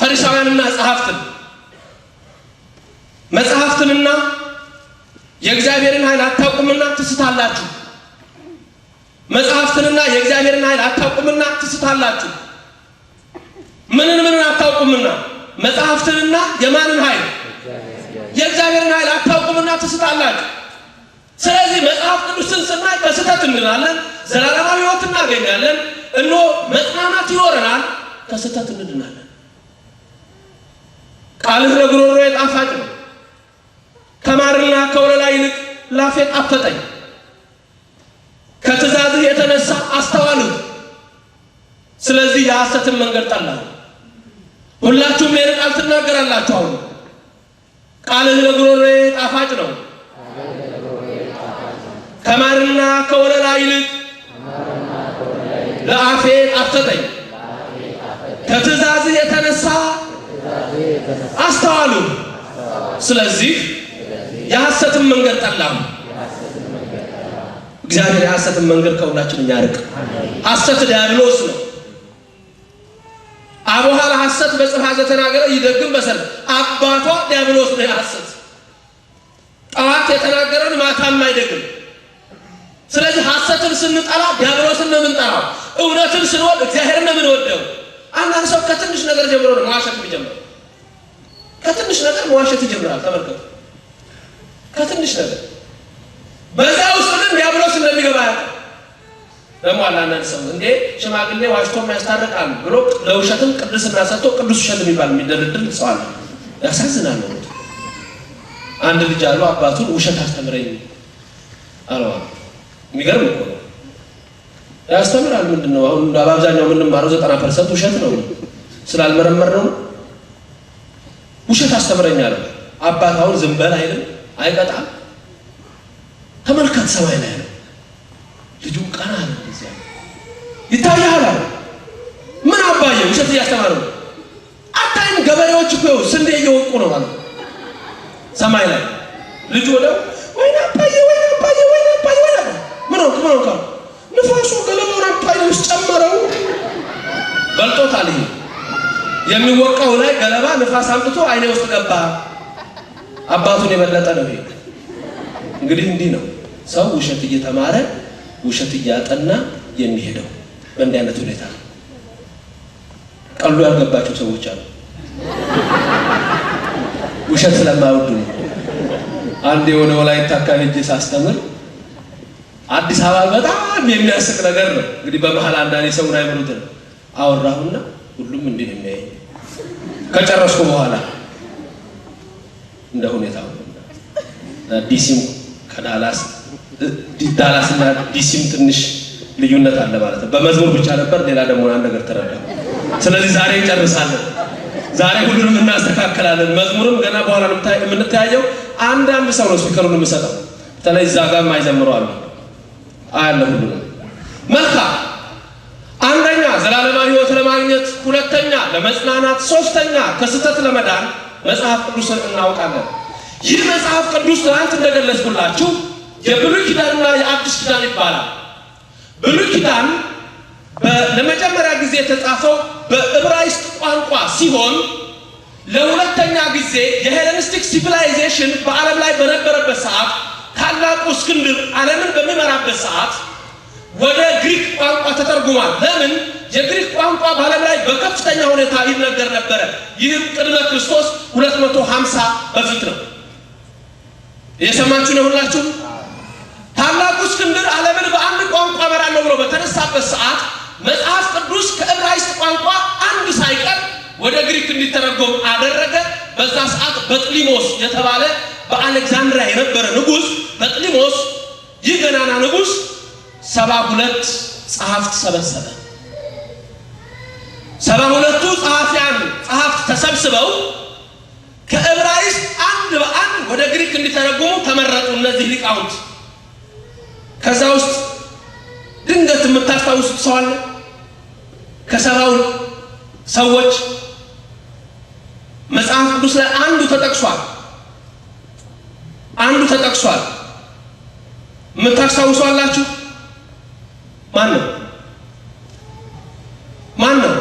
ፈሪሳውያንና መጽሐፍትንና የእግዚአብሔርን ኃይል አታውቁምና ትስታላችሁ። መጽሐፍትንና የእግዚአብሔርን ኃይል አታውቁምና ትስታላችሁ። ምንን አታውቁምና? መጽሐፍትንና የማንን ኃይል? የእግዚአብሔርን ኃይል አታውቁምና ትስታላችሁ። ስለዚህ መጽሐፍ ቅዱስን ስናይ ከስህተት እንድናለን፣ ዘላለማዊ ሕይወት እናገኛለን፣ እነሆ መጽናናት ይኖረናል፣ ከስህተት እንድናለን። ቃልህ ለጉሮሮዬ ጣፋጭ ነው፣ ከማርና ከወለላ ይልቅ ላፌ ጣፈጠኝ። ከትእዛዝህ የተነሳ አስተዋልሁ፣ ስለዚህ የሐሰትን መንገድ ጠላሁ። ሁላችሁም ይህን ቃል ትናገራላችሁ። አሁን ቃልህ ለጉሮሮዬ ጣፋጭ ነው፣ ከማርና ከወለላ ይልቅ ለአፌ ጣፈጠኝ። ከትእዛዝህ የተነሳ አስተዋልሁ፣ ስለዚህ የሐሰትን መንገድ ጠላሁ። እግዚአብሔር የሐሰትን መንገድ ከሁላችን ያርቅ። ሐሰት ዲያብሎስ ነው። አቡሃ ሐሰት በጽፋ ዘተናገረ ይደግም በሰርክ አባቷ ዲያብሎስ ነው። ሐሰት ጠዋት የተናገረን ማታም አይደግም። ስለዚህ ሐሰትን ስንጠላ ዲያብሎስን ነው የምንጠላው። እውነትን ስንወድ እግዚአብሔርን ነው የምንወደው። አንዳንድ ሰው ከትንሽ ነገር ጀምሮ ነው መዋሸት የሚጀምረው። ከትንሽ ነገር መዋሸት ይጀምራል። ተመልከቱ፣ ከትንሽ ነገር በዛ ውስጥ ግን ዲያብሎስ እንደሚገባ ያውቃል። ደግሞ አንዳንድ ሰው እንዴ ሽማግሌ ዋሽቶ የሚያስታርቃል ብሎ ለውሸትም ቅድስና ሰጥቶ ቅዱስ ውሸት የሚባል የሚደረድር ሰው አለ። ያሳዝናል። አንድ ልጅ አለው አባቱን ውሸት አስተምረኝ አለው። የሚገርም እኮ ነው። ያስተምራል። ምንድነው አሁን በአብዛኛው የምንማረው 90% ውሸት ነው። ስላልመረመርነው ውሸት አስተምረኛል። አባታውን ዝም በል አይልም፣ አይቀጣም። ተመልከት ሰማይ ላይ ነው። ልጁ ቀና አለ እዚያ ይታያል። ምን አባዬ ውሸት እያስተማረ ነው? አታይም? ገበሬዎች እኮ ስንዴ እየወቁ ነው ማለት ሰማይ ላይ። ልጁ ወዲያው ወይኔ አባዬ ወይኔ አባዬ ወይኔ አባዬ ወይኔ ምን ነው ንፋሱ ገለባውን አባዬ ውስጥ ጨመረው። በልጦታል። ይሄ የሚወቃው ላይ ገለባ ንፋስ አምጥቶ አይኔ ውስጥ ገባ። አባቱን የበለጠ ነው ይሄ። እንግዲህ እንዲህ ነው ሰው ውሸት እየተማረ ውሸት እያጠና የሚሄደው በእንዲህ አይነት ሁኔታ። ቀሉ ያልገባቸው ሰዎች አሉ ውሸት ስለማይወዱ ነው። አንዴ ወደ ወላይታ አካባቢ ሳስተምር አዲስ አበባ በጣም የሚያስቅ ነገር ነው። እንግዲህ በመሃል አንዳንዴ ሰውን አይመሩት አወራሁና ሁሉም እንዲህ ነው የሚያየኝ። ከጨረስኩ በኋላ እንደ ሁኔታው ዲሲም ከዳላስ ዳላስና ዲሲም ትንሽ ልዩነት አለ ማለት ነው። በመዝሙር ብቻ ነበር፣ ሌላ ደግሞ አንድ ነገር ተረዳሁ። ስለዚህ ዛሬ እንጨርሳለን። ዛሬ ሁሉንም እናስተካክላለን። መዝሙርም ገና በኋላ የምንተያየው አንድ ሰው ነው ስፒከሩን የምሰጠው። በተለይ እዛ ጋር ማይዘምረው አለ አያለ ሁሉንም። መልካም አንደኛ ዘላለማዊ ሕይወት ለማግኘት፣ ሁለተኛ ለመጽናናት፣ ሶስተኛ ከስህተት ለመዳን መጽሐፍ ቅዱስን እናውቃለን። ይህ መጽሐፍ ቅዱስ ትናንት እንደገለጽኩላችሁ የብሉይ ኪዳንና የአዲስ ኪዳን ይባላል። ብሉይ ኪዳን ለመጀመሪያ ጊዜ የተጻፈው በዕብራይስጥ ቋንቋ ሲሆን ለሁለተኛ ጊዜ የሄሌኒስቲክ ሲቪላይዜሽን በዓለም ላይ በነበረበት ሰዓት ታላቁ እስክንድር ዓለምን በሚመራበት ሰዓት ወደ ግሪክ ቋንቋ ተተርጉሟል። ለምን? የግሪክ ቋንቋ በዓለም ላይ በከፍተኛ ሁኔታ ይነገር ነበረ። ይህም ቅድመ ክርስቶስ 250 በፊት ነው። እየሰማችሁ ነው ሁላችሁ? ታላቁ እስክንድር ዓለምን በአንድ ቋንቋ እመራለሁ ብሎ በተነሳበት ሰዓት መጽሐፍ ቅዱስ ከዕብራይስጥ ቋንቋ አንድ ሳይቀር ወደ ግሪክ እንዲተረጎም አደረገ። በዛ ሰዓት በጥሊሞስ የተባለ በአሌክዛንድሪያ የነበረ ንጉሥ በጥሊሞስ፣ ይህ ገናና ንጉሥ 72 ጸሐፍት ሰበሰበ። 72ቱ ጸሐፊያን ጸሐፍት ተሰብስበው ከዕብራይስጥ አንድ በአንድ ወደ ግሪክ እንዲተረጎሙ ተመረጡ እነዚህ ሊቃውንት። ከዛ ውስጥ ድንገት የምታስታውሱት ሰው አለ? ከ70 ሰዎች መጽሐፍ ቅዱስ ላይ አንዱ ተጠቅሷል። የምታስታውሱ አላችሁ? ማን ነው?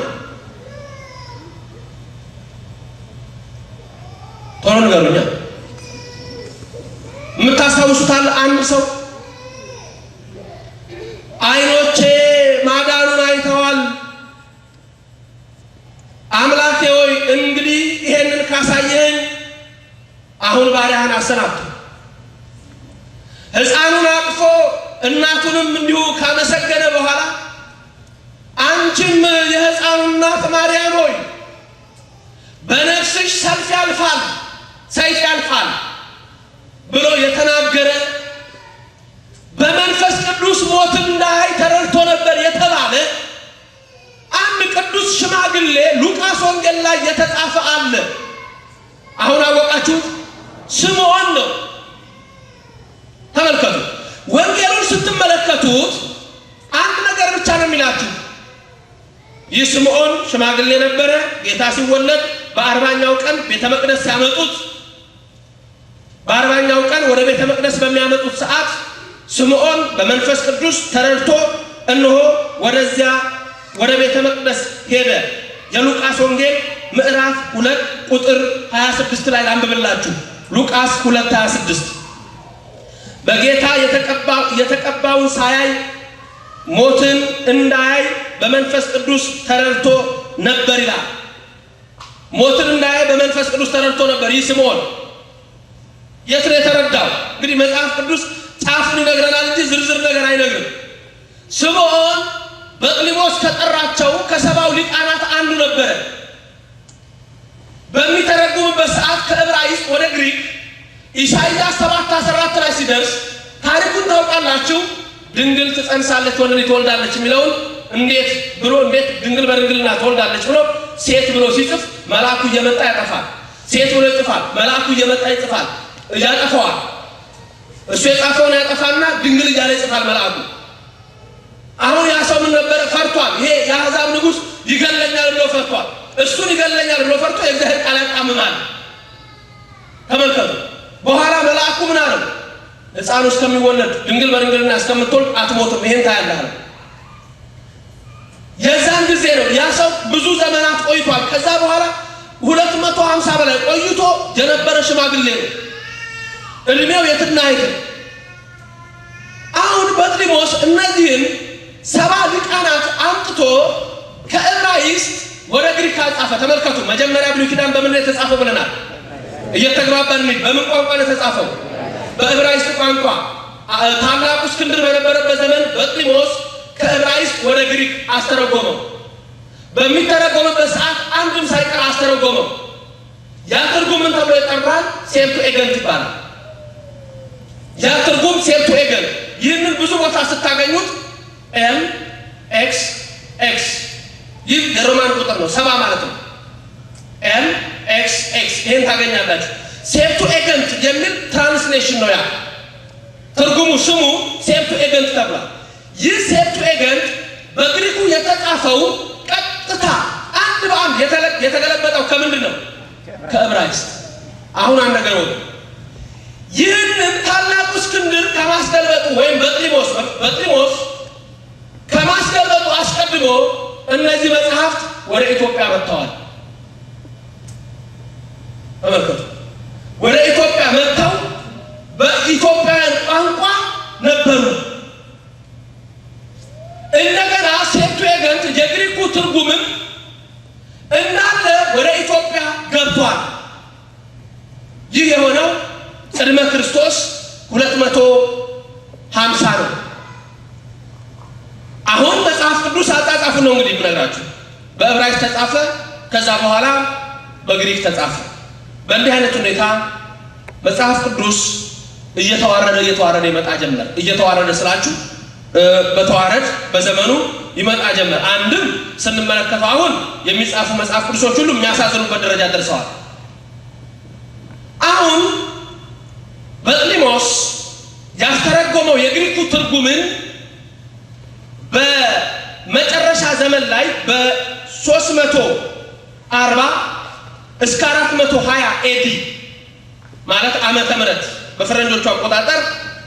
ቶሎ ንገሩኛ። የምታስታውሱት አለ? አንድ ሰው አይኖቼ ማዳኑን አይተዋል፣ አምላኬ ሆይ እንግዲህ ይሄንን ካሳየኝ አሁን ባሪያህን አሰናብት። ሕፃኑን አቅፎ እናቱንም እንዲሁ ካመሰገነ በኋላ አንቺም የሕፃኑ እናት ማርያም ሆይ በነፍስሽ ሰይፍ ያልፋል ብሎ የተናገረ በመንፈስ ቅዱስ ሞትን እንዳያይ ተረድቶ ነበር የተባለ አንድ ቅዱስ ሽማግሌ ሉቃስ ወንጌል ላይ የተጻፈ አለ። አሁን አወቃችሁት? ስምዖን ነው። ተመልከቱ። ወንጌሉን ስትመለከቱት አንድ ነገር ብቻ ነው የሚላችሁ። ይህ ስምዖን ሽማግሌ ነበረ። ጌታ ሲወለድ በ40ኛው ቀን ቤተ መቅደስ ሲያመጡት፣ በ40ኛው ቀን ወደ ቤተ መቅደስ በሚያመጡት ሰዓት ስምዖን በመንፈስ ቅዱስ ተረድቶ እነሆ ወደዚያ ወደ ቤተ መቅደስ ሄደ። የሉቃስ ወንጌል ምዕራፍ 2 ቁጥር 26 ላይ ላንብብላችሁ። ሉቃስ 2:26 በጌታ የተቀባውን ሳያይ ሞትን እንዳያይ በመንፈስ ቅዱስ ተረድቶ ነበር ይላል። ሞትን እንዳያይ በመንፈስ ቅዱስ ተረድቶ ነበር። ይህ ስምዖን የት ነው የተረዳው? እንግዲህ መጽሐፍ ቅዱስ ጫፉን ይነግረናል እንጂ ዝርዝር ነገር አይነግርም። ስምዖን በጥሊሞስ ከጠራቸው ከ70 ሊቃናት አንዱ ነበረ። በሚተረጉምበት ሰዓት ከዕብራይስጥ ወደ ግሪክ ኢሳይያስ 7:14 ላይ ሲደርስ ታሪኩን ታውቃላችሁ። ድንግል ትጸንሳለች ወንድ ልጅ ትወልዳለች የሚለውን እንዴት ድንግል በድንግልና ትወልዳለች ብሎ ሴት ብሎ ሲጽፍ መልአኩ እየመጣ ያጠፋል። ሴት ብሎ ይጽፋል፣ መልአኩ እየመጣ ይጽፋል፣ ያጠፋዋል። እሱ የጻፈውን ያጠፋና ድንግል እያለ ይጽፋል መልአኩ። አሁን ያ ሰው ምን ነበር? ፈርቷል። ይሄ የአሕዛብ ንጉሥ ይገለኛል ብሎ ፈርቷል። እሱን ይገለኛል ብሎ ፈርቶ የእግዚአብሔር ቃል ያጣምማል። ተመልከቱ። በኋላ መልአኩ ምን አለው? ሕፃኑ እስከሚወለድ ድንግል በድንግልና እስከምትወልድ አትሞትም፣ ይሄን ታያለህ። የዛን ጊዜ ነው ያ ሰው ብዙ ዘመናት ቆይቷል። ከዛ በኋላ 250 በላይ ቆይቶ የነበረ ሽማግሌ ነው። እድሜው የትና አይት። አሁን በጥሊሞስ እነዚህን 70 ሊቃናት አምጥቶ ከዕብራይስጥ ወደ ግሪክ አጻፈ። ተመልከቱ። መጀመሪያ ብሉይ ኪዳን በምን ላይ ተጻፈው ብለናል? እየተግባባን ነው። በምን ቋንቋ ነው ተጻፈው? በዕብራይስጥ ቋንቋ። ታላቁ እስክንድር በነበረበት ዘመን በጥሊሞስ ከዕብራይስጥ ወደ ግሪክ አስተረጎመው። በሚተረጎምበት ሰዓት አንድም ሳይቀር አስተረጎመው። ያ ትርጉም ምን ተብሎ ይጠራል? ሴፕቱኤገንት ይባላል። ያ ትርጉም ሴፕቱኤገንት። ይህንን ብዙ ቦታ ስታገኙት MXX ይህ የሮማን ቁጥር ነው፣ 70 ማለት ነው። MXX ይሄን ታገኛላችሁ። ሴፕቱኤገንት የሚል ትራንስሌሽን ነው። ያ ትርጉሙ ስሙ ሴፕቱኤገንት ተብሏል። ይህ ሴፕቱኤገንት በግሪኩ የተጻፈው ቀጥታ አንድ በአንድ የተገለበጠው ከምንድን ነው? ከዕብራይስጥ። አሁን አንድ ነገር ወደ ይህንን ታላቁ እስክንድር ከማስገልበጡ ወይም በጥሊሞስ ከማስገልበጡ አስቀድሞ እነዚህ መጽሐፍት ወደ ኢትዮጵያ መጥተዋል። ተመልከቱ። ወደ ኢትዮጵያ መጥተው በኢትዮጵያውያን ቋንቋ ነበሩ። እንደገና ሴፕቱኤገንት የግሪኩ ትርጉምም እንዳለ ወደ ኢትዮጵያ ገብቷል። ይህ የሆነው ቅድመ ክርስቶስ 250 ነው። አሁን መጽሐፍ ቅዱስ አጻጻፉ ነው እንግዲህ ብነግራችሁ። በዕብራይስጥ ተጻፈ፣ ከዛ በኋላ በግሪክ ተጻፈ። በእንዲህ አይነት ሁኔታ መጽሐፍ ቅዱስ እየተዋረደ ይመጣ ጀመር። እየተዋረደ ስላችሁ በተዋረድ በዘመኑ ይመጣ ጀመር። አንድም ስንመለከተው አሁን የሚጻፉ መጽሐፍ ቅዱሶች ሁሉ የሚያሳዝኑበት ደረጃ ደርሰዋል። አሁን በጥሊሞስ ያስተረጎመው የግሪኩ ትርጉምን በመጨረሻ ዘመን ላይ በ340 እስከ 420 ኤዲ ማለት ዓመተ ምህረት በፈረንጆቹ አቆጣጠር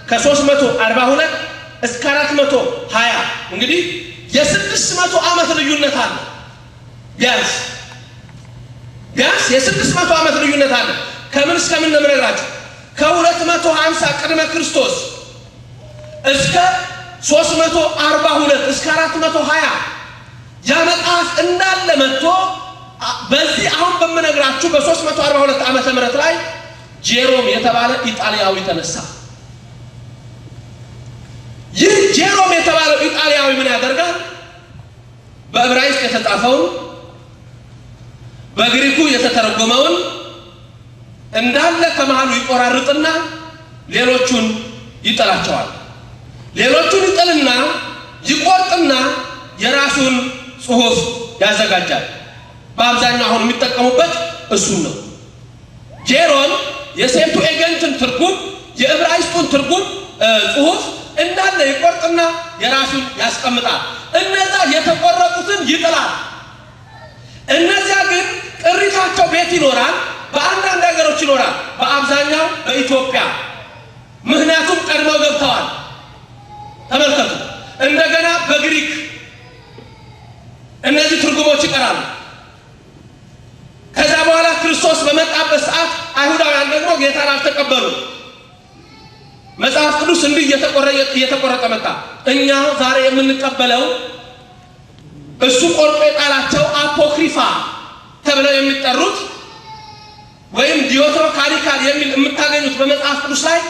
ከ342 እስከ 420 እንግዲህ የ600 ዓመት ልዩነት አለ። ቢያንስ የ600 ዓመት ልዩነት አለ። ከምን እስከምን ነው የምነግራችሁ? ከ250 ቅድመ ክርስቶስ እስከ 342 እስከ 420 ያ መጽሐፍ እንዳለ መጥቶ በዚህ አሁን በምነግራችሁ በ342 ዓመተ ምህረት ላይ ጄሮም የተባለ ኢጣሊያዊ ተነሳ። ይህ ጄሮም የተባለው ኢጣሊያዊ ምን ያደርጋል? በዕብራይስጥ የተጻፈውን በግሪኩ የተተረጎመውን እንዳለ ከመሃሉ ይቆራርጥና ሌሎቹን ይጥላቸዋል። ሌሎቹን ይጥልና ይቆርጥና የራሱን ጽሑፍ ያዘጋጃል። በአብዛኛው አሁን የሚጠቀሙበት እሱን ነው። ጄሮም የሴፕቱኤገንትን ትርጉም የዕብራይስጡን ትርጉም ጽሑፍ እንዳለ ይቆርጥና የራሱን ያስቀምጣል። እነዛ የተቆረጡትን ይጥላል። እነዚያ ግን ቅሪታቸው ቤት ይኖራል፣ በአንዳንድ ሀገሮች ይኖራል፣ በአብዛኛው በኢትዮጵያ። ምክንያቱም ቀድመው ገብተዋል። ተመልከቱ። እንደገና በግሪክ እነዚህ ትርጉሞች ይቀራሉ። ከዛ በኋላ ክርስቶስ በመጣበት ሰዓት አይሁዳውያን ደግሞ ጌታን አልተቀበሉ። መጽሐፍ ቅዱስ እንዲህ እየተቆረጠ መጣ። እኛ ዛሬ የምንቀበለው እሱ ቆርጦ የጣላቸው አፖክሪፋ ተብለው የሚጠሩት ወይም ዲዮትሮካኒካል የሚል የምታገኙት በመጽሐፍ ቅዱስ ላይ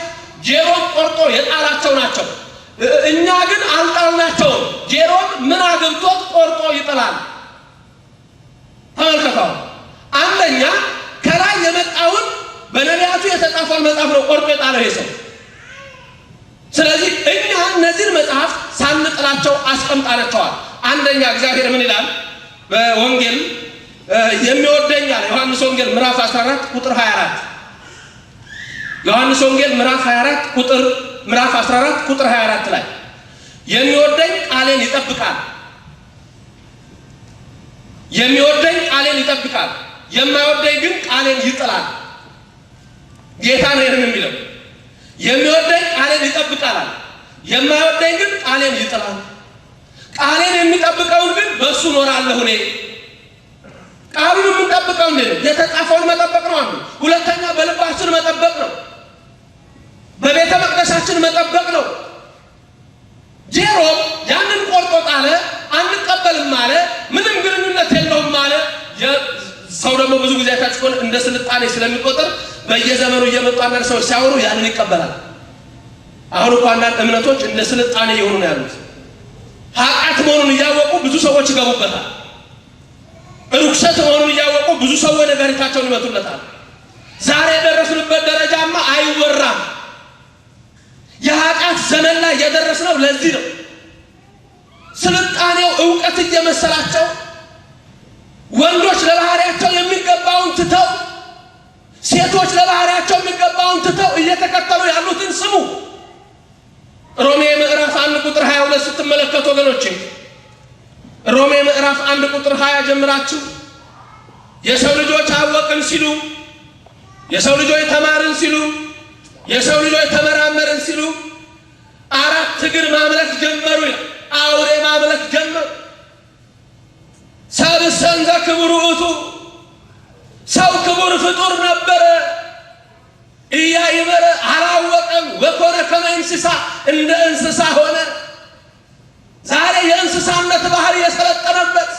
ጄሮም ቆርጦ የጣላቸው ናቸው። እኛ ግን አልጣልናቸውም። ጄሮም ምን አግብቶት ቆርጦ ይጥላል። ተመልከተው። አንደኛ ከላይ የመጣውን በነቢያቱ የተጻፈውን መጽሐፍ ነው ቆርጦ የጣለው ይሄ ሰው። ስለዚህ እኛ እነዚህን መጽሐፍ ሳንጥላቸው አስቀምጣናቸዋል። አንደኛ እግዚአብሔር ምን ይላል? በወንጌል የሚወደኝ አለ ዮሐንስ ወንጌል ምዕራፍ 14 ቁጥር 24 ዮሐንስ ወንጌል ምዕራፍ 14 ቁጥር 24 ላይ የሚወደኝ ቃሌን ይጠብቃል የሚወደኝ ቃሌን ይጠብቃል የማይወደኝ ግን ቃሌን ይጥላል ጌታ ነው የሚለው የሚወደኝ ቃሌን ይጠብቃል የማይወደኝ ግን ቃሌን ይጥላል ቃሌን የሚጠብቀው ግን በሱ ኖራለሁ እኔ ቃሉን የምንጠብቀው እንዴ የተጻፈውን መጠበቅ ነው አንዱ ሁለተኛ በልባችን መጠበቅ ነው በቤተ መቅደሳችን መጠበቅ ነው ጄሮም ያንን ቆርጦ ጣለ አንቀበልም አለ ምንም ግንኙነት የለውም አለ ሰው ደግሞ ብዙ ጊዜ ታጭቆን እንደ ስልጣኔ ስለሚቆጠር በየዘመኑ እየመጡ አንዳንድ ሰዎች ሲያወሩ ያንን ይቀበላል አሁን እንኳን አንዳንድ እምነቶች እንደ ስልጣኔ የሆኑ ነው ያሉት ኃጢአት መሆኑን እያወቁ ብዙ ሰዎች ይገቡበታል ርኩሰት መሆኑን እያወቁ ብዙ ሰዎች ነገርታቸውን ይመቱለታል ዛሬ የደረስንበት ደረጃማ አይወራም የኃጢአት ዘመን ላይ የደረስነው ለዚህ ነው ስልጣኔው ዕውቀት እየመሰላቸው ወንዶች ለባህሪያቸው የሚገባውን ትተው ሴቶች ለባህሪያቸው የሚገባውን ትተው እየተከተሉ ያሉትን ስሙ ሮሜ ምዕራፍ 1 ቁጥር 22 ስትመለከቱ ወገኖቼ ሮሜ ምዕራፍ 1 ቁጥር 20 ጀምራችሁ የሰው ልጆች አወቅን ሲሉ የሰው ልጆች ተማርን ሲሉ የሰው ልጆች ተመራመርን ሲሉ አራት እግር ማምለክ ጀመሩ አውሬ ማምለክ ጀመሩ ሰብሰንዘ ክቡር ውእቱ ሰው ክቡር ፍጡር ነበረ ኢያይመረ አላወቀም ወኮነ ከመ እንስሳ እንደ እንስሳ ሆነ ዛሬ የእንስሳነት ባህሪ የሰለጠነበት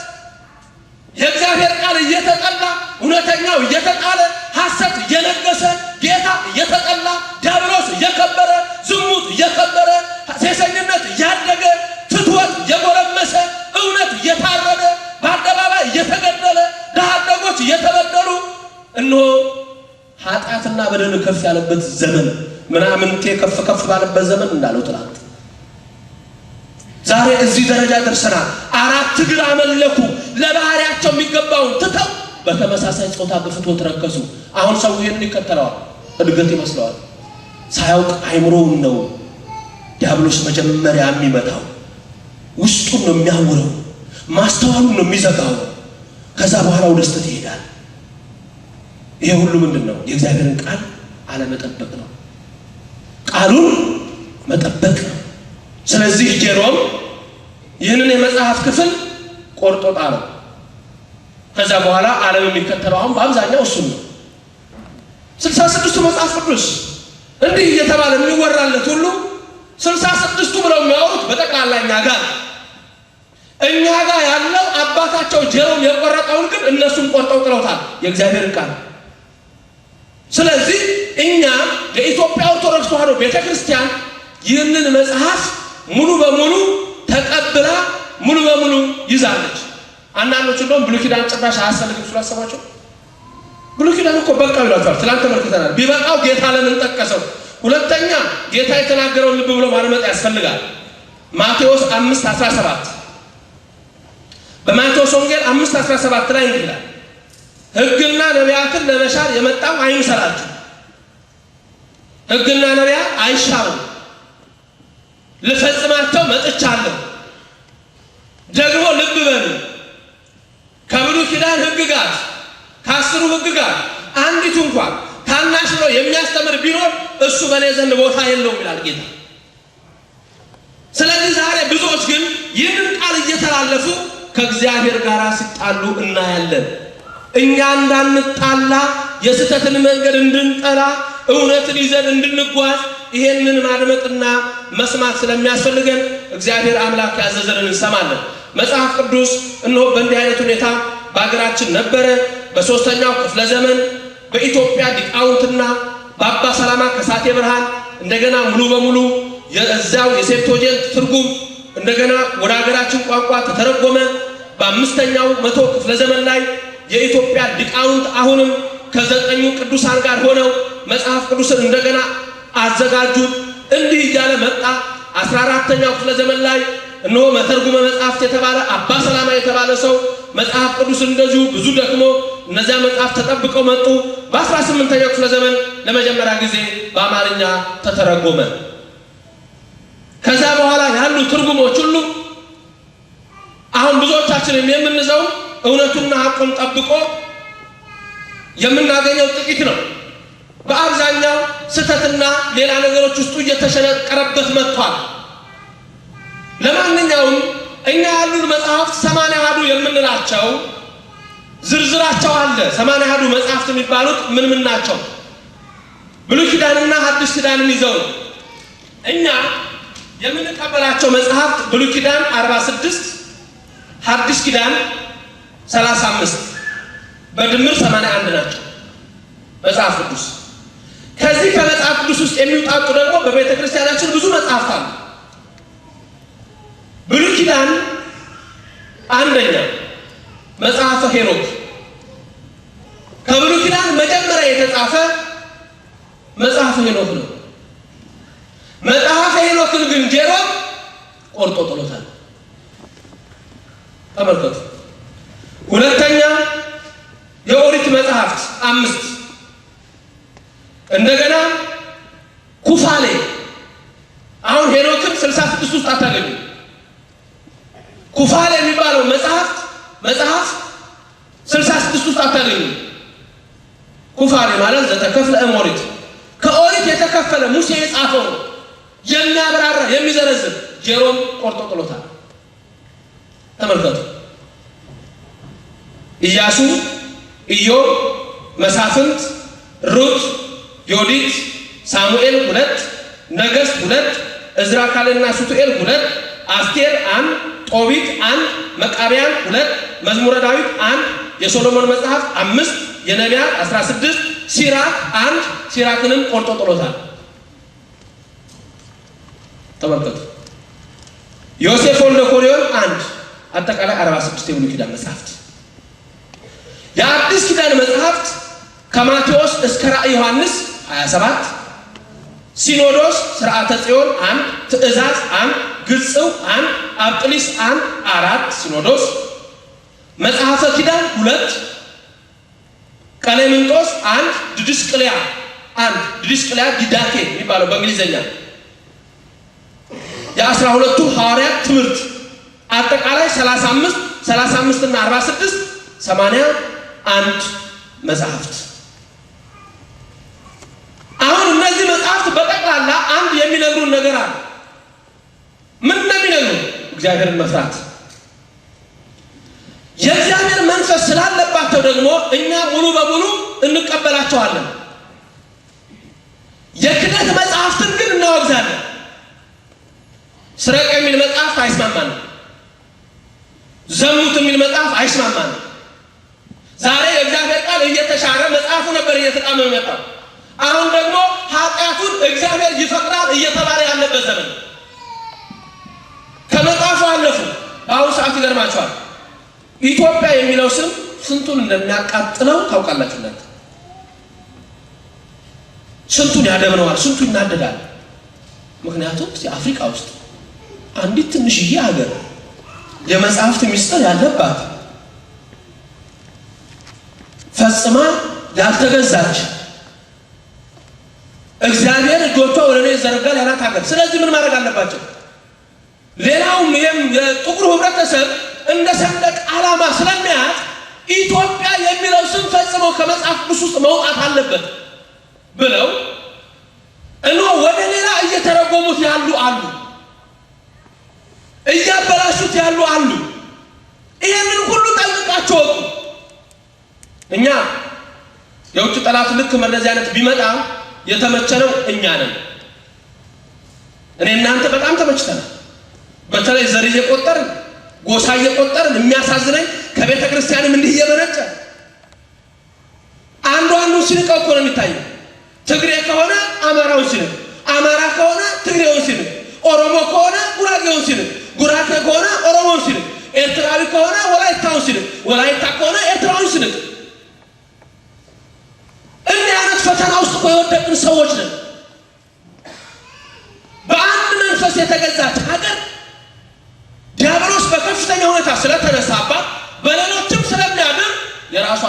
የእግዚአብሔር ቃል እየተጠላ እውነተኛው እየተጣለ ሐሰት እየነገሰ ጌታ እየተጠላ ዲያብሎስ እየከበረ ዝሙት እየከበረ ሴሰኝነት እያደገ ትትወት እየጎለመሰ እውነት እየታረደ በአደባባይ እየተገደለ ድሃ አደጎች እየተበደሉ እነሆ ኃጢአትና በደል ከፍ ያለበት ዘመን ምናምንቴ ከፍ ባለበት ዘመን እንዳለው ትላንት ዛሬ እዚህ ደረጃ ደርሰናል አራት እግር አመለኩ ለባህሪያቸው የሚገባውን ትተው በተመሳሳይ ጾታ በፍትወት ረከሱ አሁን ሰው ይሄን ይከተለዋል እድገት ይመስለዋል ሳያውቅ አይምሮውን ነው ዲያብሎስ መጀመሪያ የሚመታው ውስጡን ነው የሚያውረው ማስተዋሉን ነው የሚዘጋው ከዛ በኋላ ወደ ስተት ይሄዳል ይሄ ሁሉ ምንድነው የእግዚአብሔርን ቃል አለመጠበቅ ነው ቃሉን መጠበቅ ነው ስለዚህ ጄሮም ይህንን የመጽሐፍ ክፍል ቆርጦ ጣለው ከዛ በኋላ ዓለም የሚከተለው አሁን በአብዛኛው እሱ ነው 66ቱ መጽሐፍ ቅዱስ እንዲህ እየተባለ የሚወራለት ሁሉ 66ቱ ብለው የሚያወሩት በጠቅላላ እኛ ጋር ያለው አባታቸው ጄሮም የቆረጠውን ግን እነሱም ቆርጠው ጥለውታል የእግዚአብሔር ቃል ስለዚህ እኛ ለኢትዮጵያ ኦርቶዶክስ ተዋሕዶ ቤተክርስቲያን ይህንን መጽሐፍ ሙሉ በሙሉ ተቀብላ ሙሉ በሙሉ ይዛለች አንዳንዶቹ እንደውም ብሉይ ኪዳን ጭራሽ አያስፈልግም ስላሰባቸው ብሉይ ኪዳን እኮ በቃ ይላቸዋል ትላንት ተመልክተናል ቢበቃው ጌታ ለምን ጠቀሰው ሁለተኛ ጌታ የተናገረውን ልብ ብሎ ማድመጥ ያስፈልጋል ማቴዎስ 5:17 በማቴዎስ ወንጌል 5:17 ላይ እንዲህ ይላል ሕግና ነቢያትን ለመሻር የመጣው አይምሰላችሁ ሕግና ነቢያት አይሻሩም ልፈጽማቸው መጥቻለሁ ደግሞ ልብ በሉ ከብሉይ ኪዳን ሕግ ጋር ከአስሩ ሕግ ጋር አንዲቱ እንኳን ታናሽ ነው የሚያስተምር ቢኖር እሱ በኔ ዘንድ ቦታ የለውም ይላል ጌታ ስለዚህ ዛሬ ብዙዎች ግን ይህንን ቃል እየተላለፉ ከእግዚአብሔር ጋር ሲጣሉ እናያለን እኛ እንዳንጣላ የስተትን መንገድ እንድንጠላ እውነትን ይዘን እንድንጓዝ ይሄንን ማድመጥና መስማት ስለሚያስፈልገን እግዚአብሔር አምላክ ያዘዘንን እንሰማለን መጽሐፍ ቅዱስ እነሆ በእንዲህ አይነት ሁኔታ በአገራችን ነበረ በሶስተኛው ክፍለ ዘመን በኢትዮጵያ ሊቃውንትና በአባ ሰላማ ከሳቴ ብርሃን እንደገና ሙሉ በሙሉ የዛው የሴፕቶጀንት ትርጉም እንደገና ወደ ሀገራችን ቋንቋ ተተረጎመ በአምስተኛው መቶ ክፍለ ዘመን ላይ የኢትዮጵያ ሊቃውንት አሁንም ከዘጠኙ ቅዱሳን ጋር ሆነው መጽሐፍ ቅዱስን እንደገና አዘጋጁት እንዲህ እያለ መጣ 14ኛው ክፍለ ዘመን ላይ እነሆ መተርጉመ መጽሐፍት የተባለ አባ ሰላማ የተባለ ሰው መጽሐፍ ቅዱስ እንደዚሁ ብዙ ደግሞ እነዚያ መጽሐፍ ተጠብቀው መጡ። በ18ኛው ክፍለ ዘመን ለመጀመሪያ ጊዜ በአማርኛ ተተረጎመ። ከዛ በኋላ ያሉ ትርጉሞች ሁሉ አሁን ብዙዎቻችን የምንዘው እውነቱና ሐቁን ጠብቆ የምናገኘው ጥቂት ነው። በአብዛኛው ስተትና ሌላ ነገሮች ውስጥ እየተሸነቀረበት መጥቷል። ለማንኛውም እኛ ያሉን መጽሐፍት 80 የምንላቸው ዝርዝራቸው አለ። 80 መጽሐፍት የሚባሉት ምን ናቸው? ብሉይ ኪዳንና ሐዲስ ኪዳንን ይዘው ነው። እኛ የምንቀበላቸው መጽሐፍት ብሉይ ኪዳን 46፣ ሐዲስ ኪዳን 35 በድምር 81 ናቸው መጽሐፍ ቅዱስ። ከዚህ ከመጽሐፍ ቅዱስ ውስጥ የሚውጣጡ ደግሞ በቤተ ክርስቲያናችን ብዙ መጽሐፍት አሉ። ብሉይ ኪዳን አንደኛ መጽሐፈ ሄኖክ ከብሉይ ኪዳን መጀመሪያ የተጻፈ መጽሐፈ ሄኖክ ነው። መጽሐፈ ሄኖክን ግን ጄሮም ቆርጦ ጥሎታል። ተመልከቱ። ሁለተኛ የኦሪት መጽሐፍት 5 እንደገና ኩፋሌ። አሁን ሄኖክን 66 ውስጥ አታገኙ። ኩፋሌ የሚባለው መጽሐፍ 66 ውስጥ አታገኙ። ኩፋሌ ማለት ዘተከፍለ እሞሪት ከኦሪት የተከፈለ ሙሴ የጻፈው የሚያብራራ የሚዘረዝር ጄሮም ቆርጦ ጥሎታል። ተመልከቱ። ኢያሱ፣ ኢዮብ፣ መሳፍንት፣ ሩት፣ ዮዲት፣ ሳሙኤል 2፣ ነገሥት 2፣ እዝራ ካልዕና ሱቱኤል 2፣ አስቴር 1፣ ጦቢት 1፣ መቃብያን 2፣ መዝሙረ ዳዊት 1፣ የሶሎሞን መጽሐፍ 5፣ የነቢያት 16፣ ሲራክ 1። ሲራክንም ቆርጦ ጥሎታል። ተመልከቱ። ዮሴፍ ወልደ ኮሪዮን 1። አጠቃላይ 46 የብሉይ ኪዳን መጽሐፍት። የአዲስ ኪዳን መጽሐፍት ከማቴዎስ እስከ ራእይ ዮሐንስ 27፣ ሲኖዶስ፣ ሥርዓተ ጽዮን 1፣ ትእዛዝ 1፣ ግጽው 1፣ አጵሊስ 1 4 ሲኖዶስ፣ መጽሐፈ ኪዳን 2፣ ቀሌምንጦስ 1፣ ዲድስቅልያ 1። ዲድስቅልያ ዲዳኬ የሚባለው በእንግሊዘኛ የ12ቱ ሐዋርያት ትምህርት አጠቃላይ 35 እና 46 81 መጽሐፍት። አሁን እነዚህ መጽሐፍት በጠቅላላ አንድ የሚነግሩን ነገር አለ። ምን እንደሚነግሩ? እግዚአብሔርን መፍራት። የእግዚአብሔር መንፈስ ስላለባቸው ደግሞ እኛ ሙሉ በሙሉ እንቀበላቸዋለን። የክደት መጽሐፍትን ግን እናወግዛለን። ስረቅ የሚል መጽሐፍ አይስማማንም። ዘሙት የሚል መጽሐፍ አይስማማንም። ዛሬ የእግዚአብሔር ቃል እየተሻረ መጽሐፉ ነበር እየተጣመመ መጣው። አሁን ደግሞ ኃጢአቱን እግዚአብሔር ይፈቅዳል እየተባለ ያለበት ዘመን ከመጽሐፉ አለፉ። በአሁኑ ሰዓት ይገርማቸዋል። ኢትዮጵያ የሚለው ስም ስንቱን እንደሚያቃጥለው ታውቃላችሁ እናንተ። ስንቱን ያደብነዋል፣ ስንቱ ይናደዳል። ምክንያቱም አፍሪካ ውስጥ አንዲት ትንሽዬ ሀገር የመጽሐፍት ሚስጥር ያለባት ፈጽማ ያልተገዛች እግዚአብሔር እጆቿ ወደ እኔ ይዘረጋል ያላት ሀገር። ስለዚህ ምን ማድረግ አለባቸው? ሌላውም ይሄም የጥቁሩ ህብረተሰብ እንደ ሰንደቅ ዓላማ ስለሚያዝ ኢትዮጵያ የሚለው ስም ፈጽሞ ከመጽሐፍ ቅዱስ ውስጥ መውጣት አለበት ብለው እነሆ ወደ ሌላ እየተረጎሙት ያሉ አሉ፣ እያበላሹት ያሉ አሉ። ይሄንን ሁሉ ጠንቅቃችሁ ወቁ። እኛ የውጭ ጠላት ልክ እንደዚህ አይነት ቢመጣ የተመቸነው እኛ ነን። እኔ እናንተ በጣም ተመችተናል። በተለይ ዘር እየቆጠርን ጎሳ እየቆጠርን የሚያሳዝነኝ ከቤተ ክርስቲያንም እንዲህ እየመነጨ አንዱ ሲንቀው እኮ ነው የሚታየው። ትግሬ ከሆነ አማራውን ሲንቅ፣ አማራ ከሆነ ትግሬውን ሲንቅ፣ ኦሮሞ ከሆነ ጉራጌውን ሲንቅ፣ ጉራጌ ከሆነ ኦሮሞውን ሲንቅ፣ ኤርትራዊ ከሆነ ወላይታውን ሲንቅ፣ ወላይታ ከሆነ ኤርትራውን ሲንቅ። እንዲህ አይነት ፈተና ውስጥ እኮ የወደቅን ሰዎች ነን። በአንድ መንፈስ የተገዛች ሀገር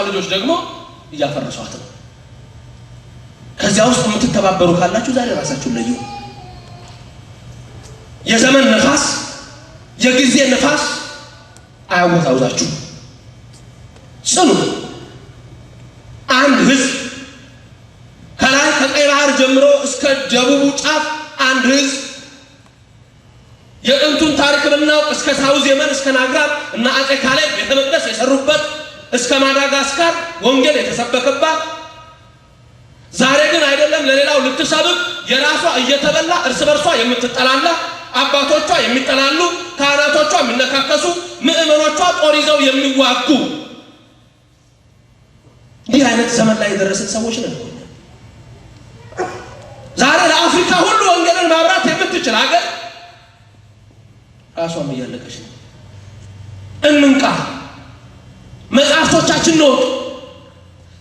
ልጆች ደግሞ እያፈረሷት ነው። ከዚያ ውስጥ የምትተባበሩ ካላችሁ ዛሬ ራሳችሁን ለዩ። የዘመን ነፋስ የጊዜ ነፋስ አያወዛውዛችሁ። ጽኑ። አንድ ህዝብ ከላይ ከቀይ ባህር ጀምሮ እስከ ደቡቡ ጫፍ አንድ ህዝብ የጥንቱን ታሪክ ብናውቅ እስከ ሳውዝ የመን እስከ ናግራብ እና አጼ ካሌብ ቤተ መቅደስ የሰሩበት እስከ ማዳጋስካር ወንጌል የተሰበከባት ዛሬ ግን አይደለም ለሌላው ልትሰብክ የራሷ እየተበላ እርስ በርሷ የምትጠላላ አባቶቿ የሚጠላሉ ካህናቶቿ የሚነካከሱ ምእመኖቿ ጦር ይዘው የሚዋጉ ይህ አይነት ዘመን ላይ የደረስን ሰዎች ነን። ዛሬ ለአፍሪካ ሁሉ ወንጌልን ማብራት የምትችል ሀገር ራሷም እያለቀች ነው። እንንቃ። መጽሐፍቶቻችን ነው።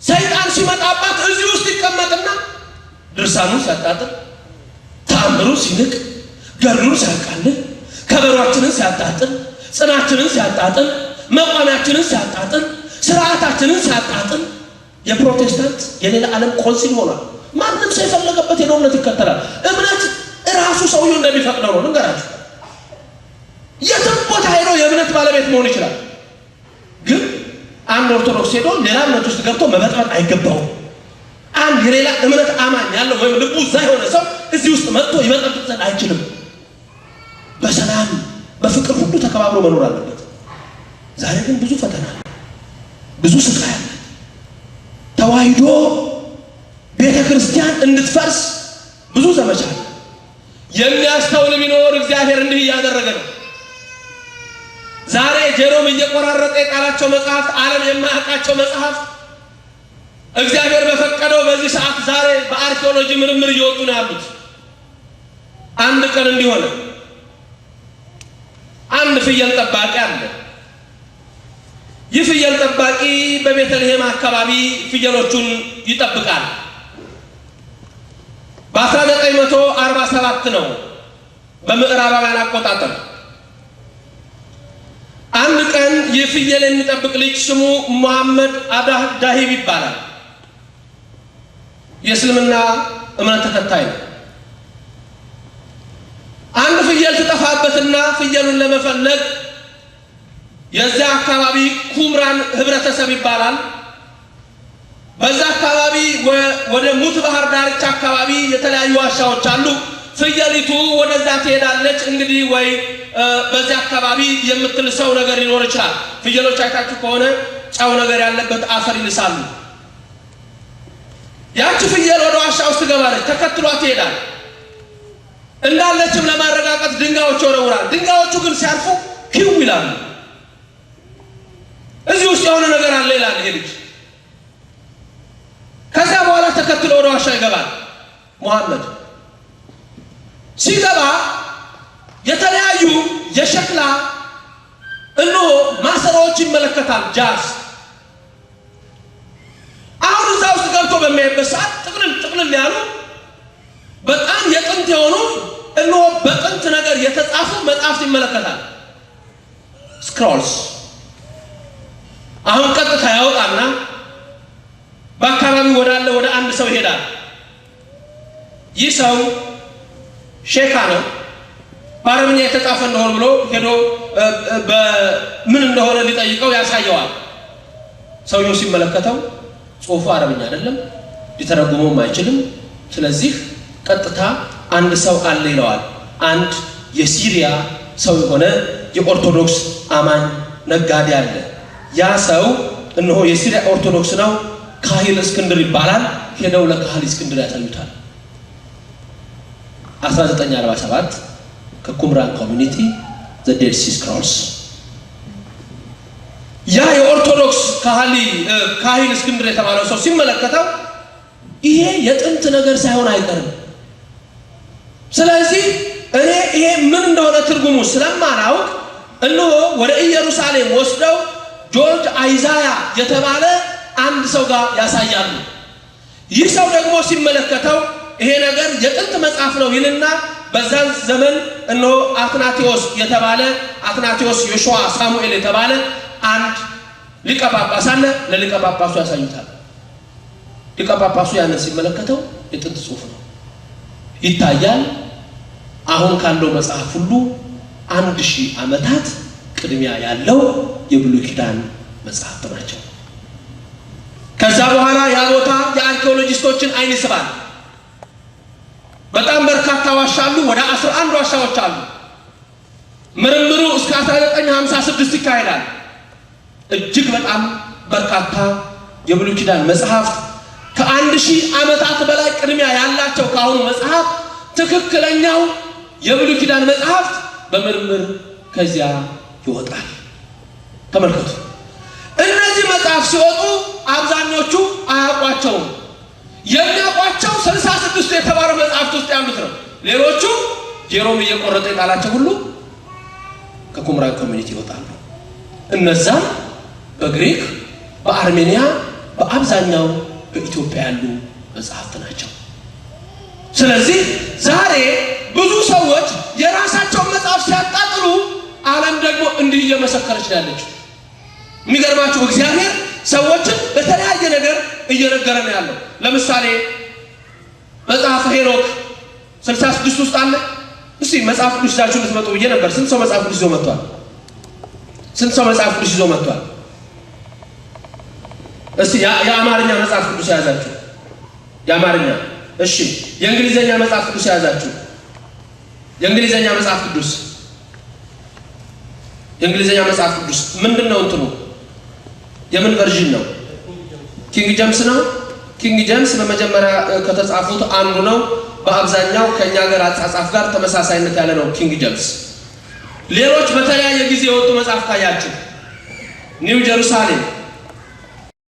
ሰይጣን ሲመጣባት እዚህ ውስጥ ይቀመጥና ድርሳኑን ሲያጣጥል፣ ተአምሩን ሲንቅ፣ ገድሉን ሲያቃልል፣ ከበሯችንን ሲያጣጥል፣ ጽናችንን ሲያጣጥል፣ መቋሚያችንን ሲያጣጥል፣ ስርዓታችንን ሲያጣጥል የፕሮቴስታንት የሌላ ዓለም ኮንሲል ሆኗል። ማንም ሰው የፈለገበት የእምነት ይከተላል። እምነት ራሱ ሰውየው እንደሚፈቅደው ነው። ልንገራችሁ፣ የትም ቦታ ሄዶ የእምነት ባለቤት መሆን ይችላል። ግን አንድ ኦርቶዶክስ ሄዶ ሌላ እምነት ውስጥ ገብቶ መበጥበጥ አይገባውም። አንድ የሌላ እምነት አማኝ ያለው ወይም ልቡ እዛ የሆነ ሰው እዚህ ውስጥ መጥቶ ይበጠብጥ ዘንድ አይችልም። በሰላም በፍቅር ሁሉ ተከባብሮ መኖር አለበት። ዛሬ ግን ብዙ ፈተና አለ፣ ብዙ ስቃይ አለ። ተዋሂዶ ቤተ ክርስቲያን እንድትፈርስ ብዙ ዘመቻ አለ። የሚያስተውል ቢኖር እግዚአብሔር እንዲህ እያደረገ ነው። ዛሬ ጀሮም እየቆራረጠ የቃላቸው መጽሐፍ ዓለም የማያውቃቸው መጽሐፍ እግዚአብሔር በፈቀደው በዚህ ሰዓት ዛሬ በአርኪኦሎጂ ምርምር እየወጡ ነው ያሉት። አንድ ቀን እንዲሆነ አንድ ፍየል ጠባቂ አለ። ይህ ፍየል ጠባቂ በቤተልሔም አካባቢ ፍየሎቹን ይጠብቃል። በ1947 ነው በምዕራባውያን አቆጣጠር። አንድ ቀን የፍየል የሚጠብቅ ልጅ ስሙ መሐመድ አዳህ ዳሂብ ይባላል። የእስልምና እምነት ተከታይ ነው። አንድ ፍየል ተጠፋበትና ፍየሉን ለመፈለግ የዚያ አካባቢ ኩምራን ህብረተሰብ ይባላል። በዛ አካባቢ ወደ ሙት ባህር ዳርቻ አካባቢ የተለያዩ ዋሻዎች አሉ። ፍየሊቱ ወደዛ ትሄዳለች። እንግዲህ ወይ በዚያ አካባቢ የምትልሰው ነገር ሊኖር ይችላል። ፍየሎች አይታችሁ ከሆነ ጫው ነገር ያለበት አፈር ይልሳሉ። ያቺ ፍየል ወደ ዋሻ ውስጥ ትገባለች። ተከትሏት ይሄዳል። እንዳለችም ለማረጋገጥ ድንጋዮች ይወረውራል። ድንጋዮቹ ግን ሲያርፉ ኪው ይላሉ። እዚህ ውስጥ የሆነ ነገር አለ ይላል ይሄ ልጅ። ከዛ በኋላ ተከትሎ ወደ ዋሻ ይገባል። መሐመድ ሲገባ የተለያዩ የሸክላ እነሆ ማሰሮዎች ይመለከታል። ጃዝ አሁን እዛ ውስጥ ገብቶ በሚያይበት ሰዓት ጥቅልል ያሉ በጣም የጥንት የሆኑ እነሆ በጥንት ነገር የተጻፉ መጽሐፍት ይመለከታል። ስክሮልስ አሁን ቀጥታ ያወጣና በአካባቢው ወዳለ ወደ አንድ ሰው ይሄዳል። ይህ ሰው ሼካ ነው። በአረብኛ የተጻፈ እንደሆነ ብሎ ሄዶ በምን እንደሆነ ሊጠይቀው ያሳየዋል። ሰውየው ሲመለከተው ጽሑፉ አረብኛ አይደለም፣ ሊተረጉመውም አይችልም። ስለዚህ ቀጥታ አንድ ሰው አለ ይለዋል። አንድ የሲሪያ ሰው የሆነ የኦርቶዶክስ አማኝ ነጋዴ አለ። ያ ሰው እነሆ የሲሪያ ኦርቶዶክስ ነው። ካህል እስክንድር ይባላል። ሄደው ለካህል እስክንድር ያሳዩታል። 1947 ከኩምራን ኮሚኒቲ ዘ ዴድ ሲ ስክሮልስ ያ የኦርቶዶክስ ካህል እስክንድር የተባለው ሰው ሲመለከተው ይሄ የጥንት ነገር ሳይሆን አይቀርም። ስለዚህ እኔ ይሄ ምን እንደሆነ ትርጉሙ ስለማናውቅ እነሆ ወደ ኢየሩሳሌም ወስደው ጆርጅ አይዛያ የተባለ አንድ ሰው ጋር ያሳያሉ። ይህ ሰው ደግሞ ሲመለከተው ይሄ ነገር የጥንት መጽሐፍ ነው ይልና በዛን ዘመን እነሆ አትናቴዎስ ዮሹዋ ሳሙኤል የተባለ አንድ ሊቀ ጳጳስ አለ ለሊቀ ጳጳሱ ያሳዩታል ሊቀ ጳጳሱ ያንን ሲመለከተው የጥንት ጽሑፍ ነው ይታያል አሁን ካለው መጽሐፍ ሁሉ 1000 ዓመታት ቅድሚያ ያለው የብሉይ ኪዳን መጽሐፍት ናቸው ከዛ በኋላ ያ ቦታ የአርኪኦሎጂስቶችን አይን ይስባል በጣም በርካታ ዋሻሉ ወደ 11 ዋሻዎች አሉ ምርምሩ እስከ 1956 ይካሄዳል እጅግ በጣም በርካታ የብሉይ ኪዳን መጽሐፍት ከ1000 ዓመታት በላይ ቅድሚያ ያላቸው ካሁኑ መጽሐፍ ትክክለኛው የብሉይ ኪዳን መጽሐፍት በምርምር ከዚያ ይወጣል ተመልከቱ እነዚህ መጽሐፍ ሲወጡ አብዛኞቹ አያውቋቸውም የሚያውቋቸው 66 የተባለው መጽሐፍት ውስጥ ያሉት ነው ሌሎቹ ጄሮም እየቆረጠ የጣላቸው ሁሉ ከቁምራን ኮሚኒቲ ይወጣሉ እነዛ በግሪክ በአርሜኒያ በአብዛኛው በኢትዮጵያ ያሉ መጽሐፍት ናቸው ስለዚህ ዛሬ ብዙ ሰዎች የራሳቸውን መጽሐፍ ሲያጣጥሉ ዓለም ደግሞ እንዲህ እየመሰከረች ያለች የሚገርማችሁ እግዚአብሔር ሰዎችን በተለያየ ነገር እየነገረ ነው ያለው ለምሳሌ መጽሐፍ ሄኖክ 66 ውስጥ አለ እስቲ መጽሐፍ ቅዱስ ይዛችሁ ልትመጡ ብዬ ነበር ስንት ሰው መጽሐፍ ቅዱስ ይዞ መጥቷል ስንት ሰው መጽሐፍ ቅዱስ ይዞ መጥቷል እስቲ የአማርኛ መጽሐፍ ቅዱስ ያዛችሁ የአማርኛ እሺ የእንግሊዘኛ መጽሐፍ ቅዱስ ያዛችሁ የእንግሊዘኛ መጽሐፍ ቅዱስ የእንግሊዘኛ መጽሐፍ ቅዱስ ምንድነው እንትኑ የምን ቨርዥን ነው ኪንግ ጄምስ ነው ኪንግ ጄምስ በመጀመሪያ ከተጻፉት አንዱ ነው በአብዛኛው ከኛ ጋር አጻጻፍ ጋር ተመሳሳይነት ያለ ነው ኪንግ ጄምስ ሌሎች በተለያየ ጊዜ የወጡ መጽሐፍ ካያችሁ ኒው ጀሩሳሌም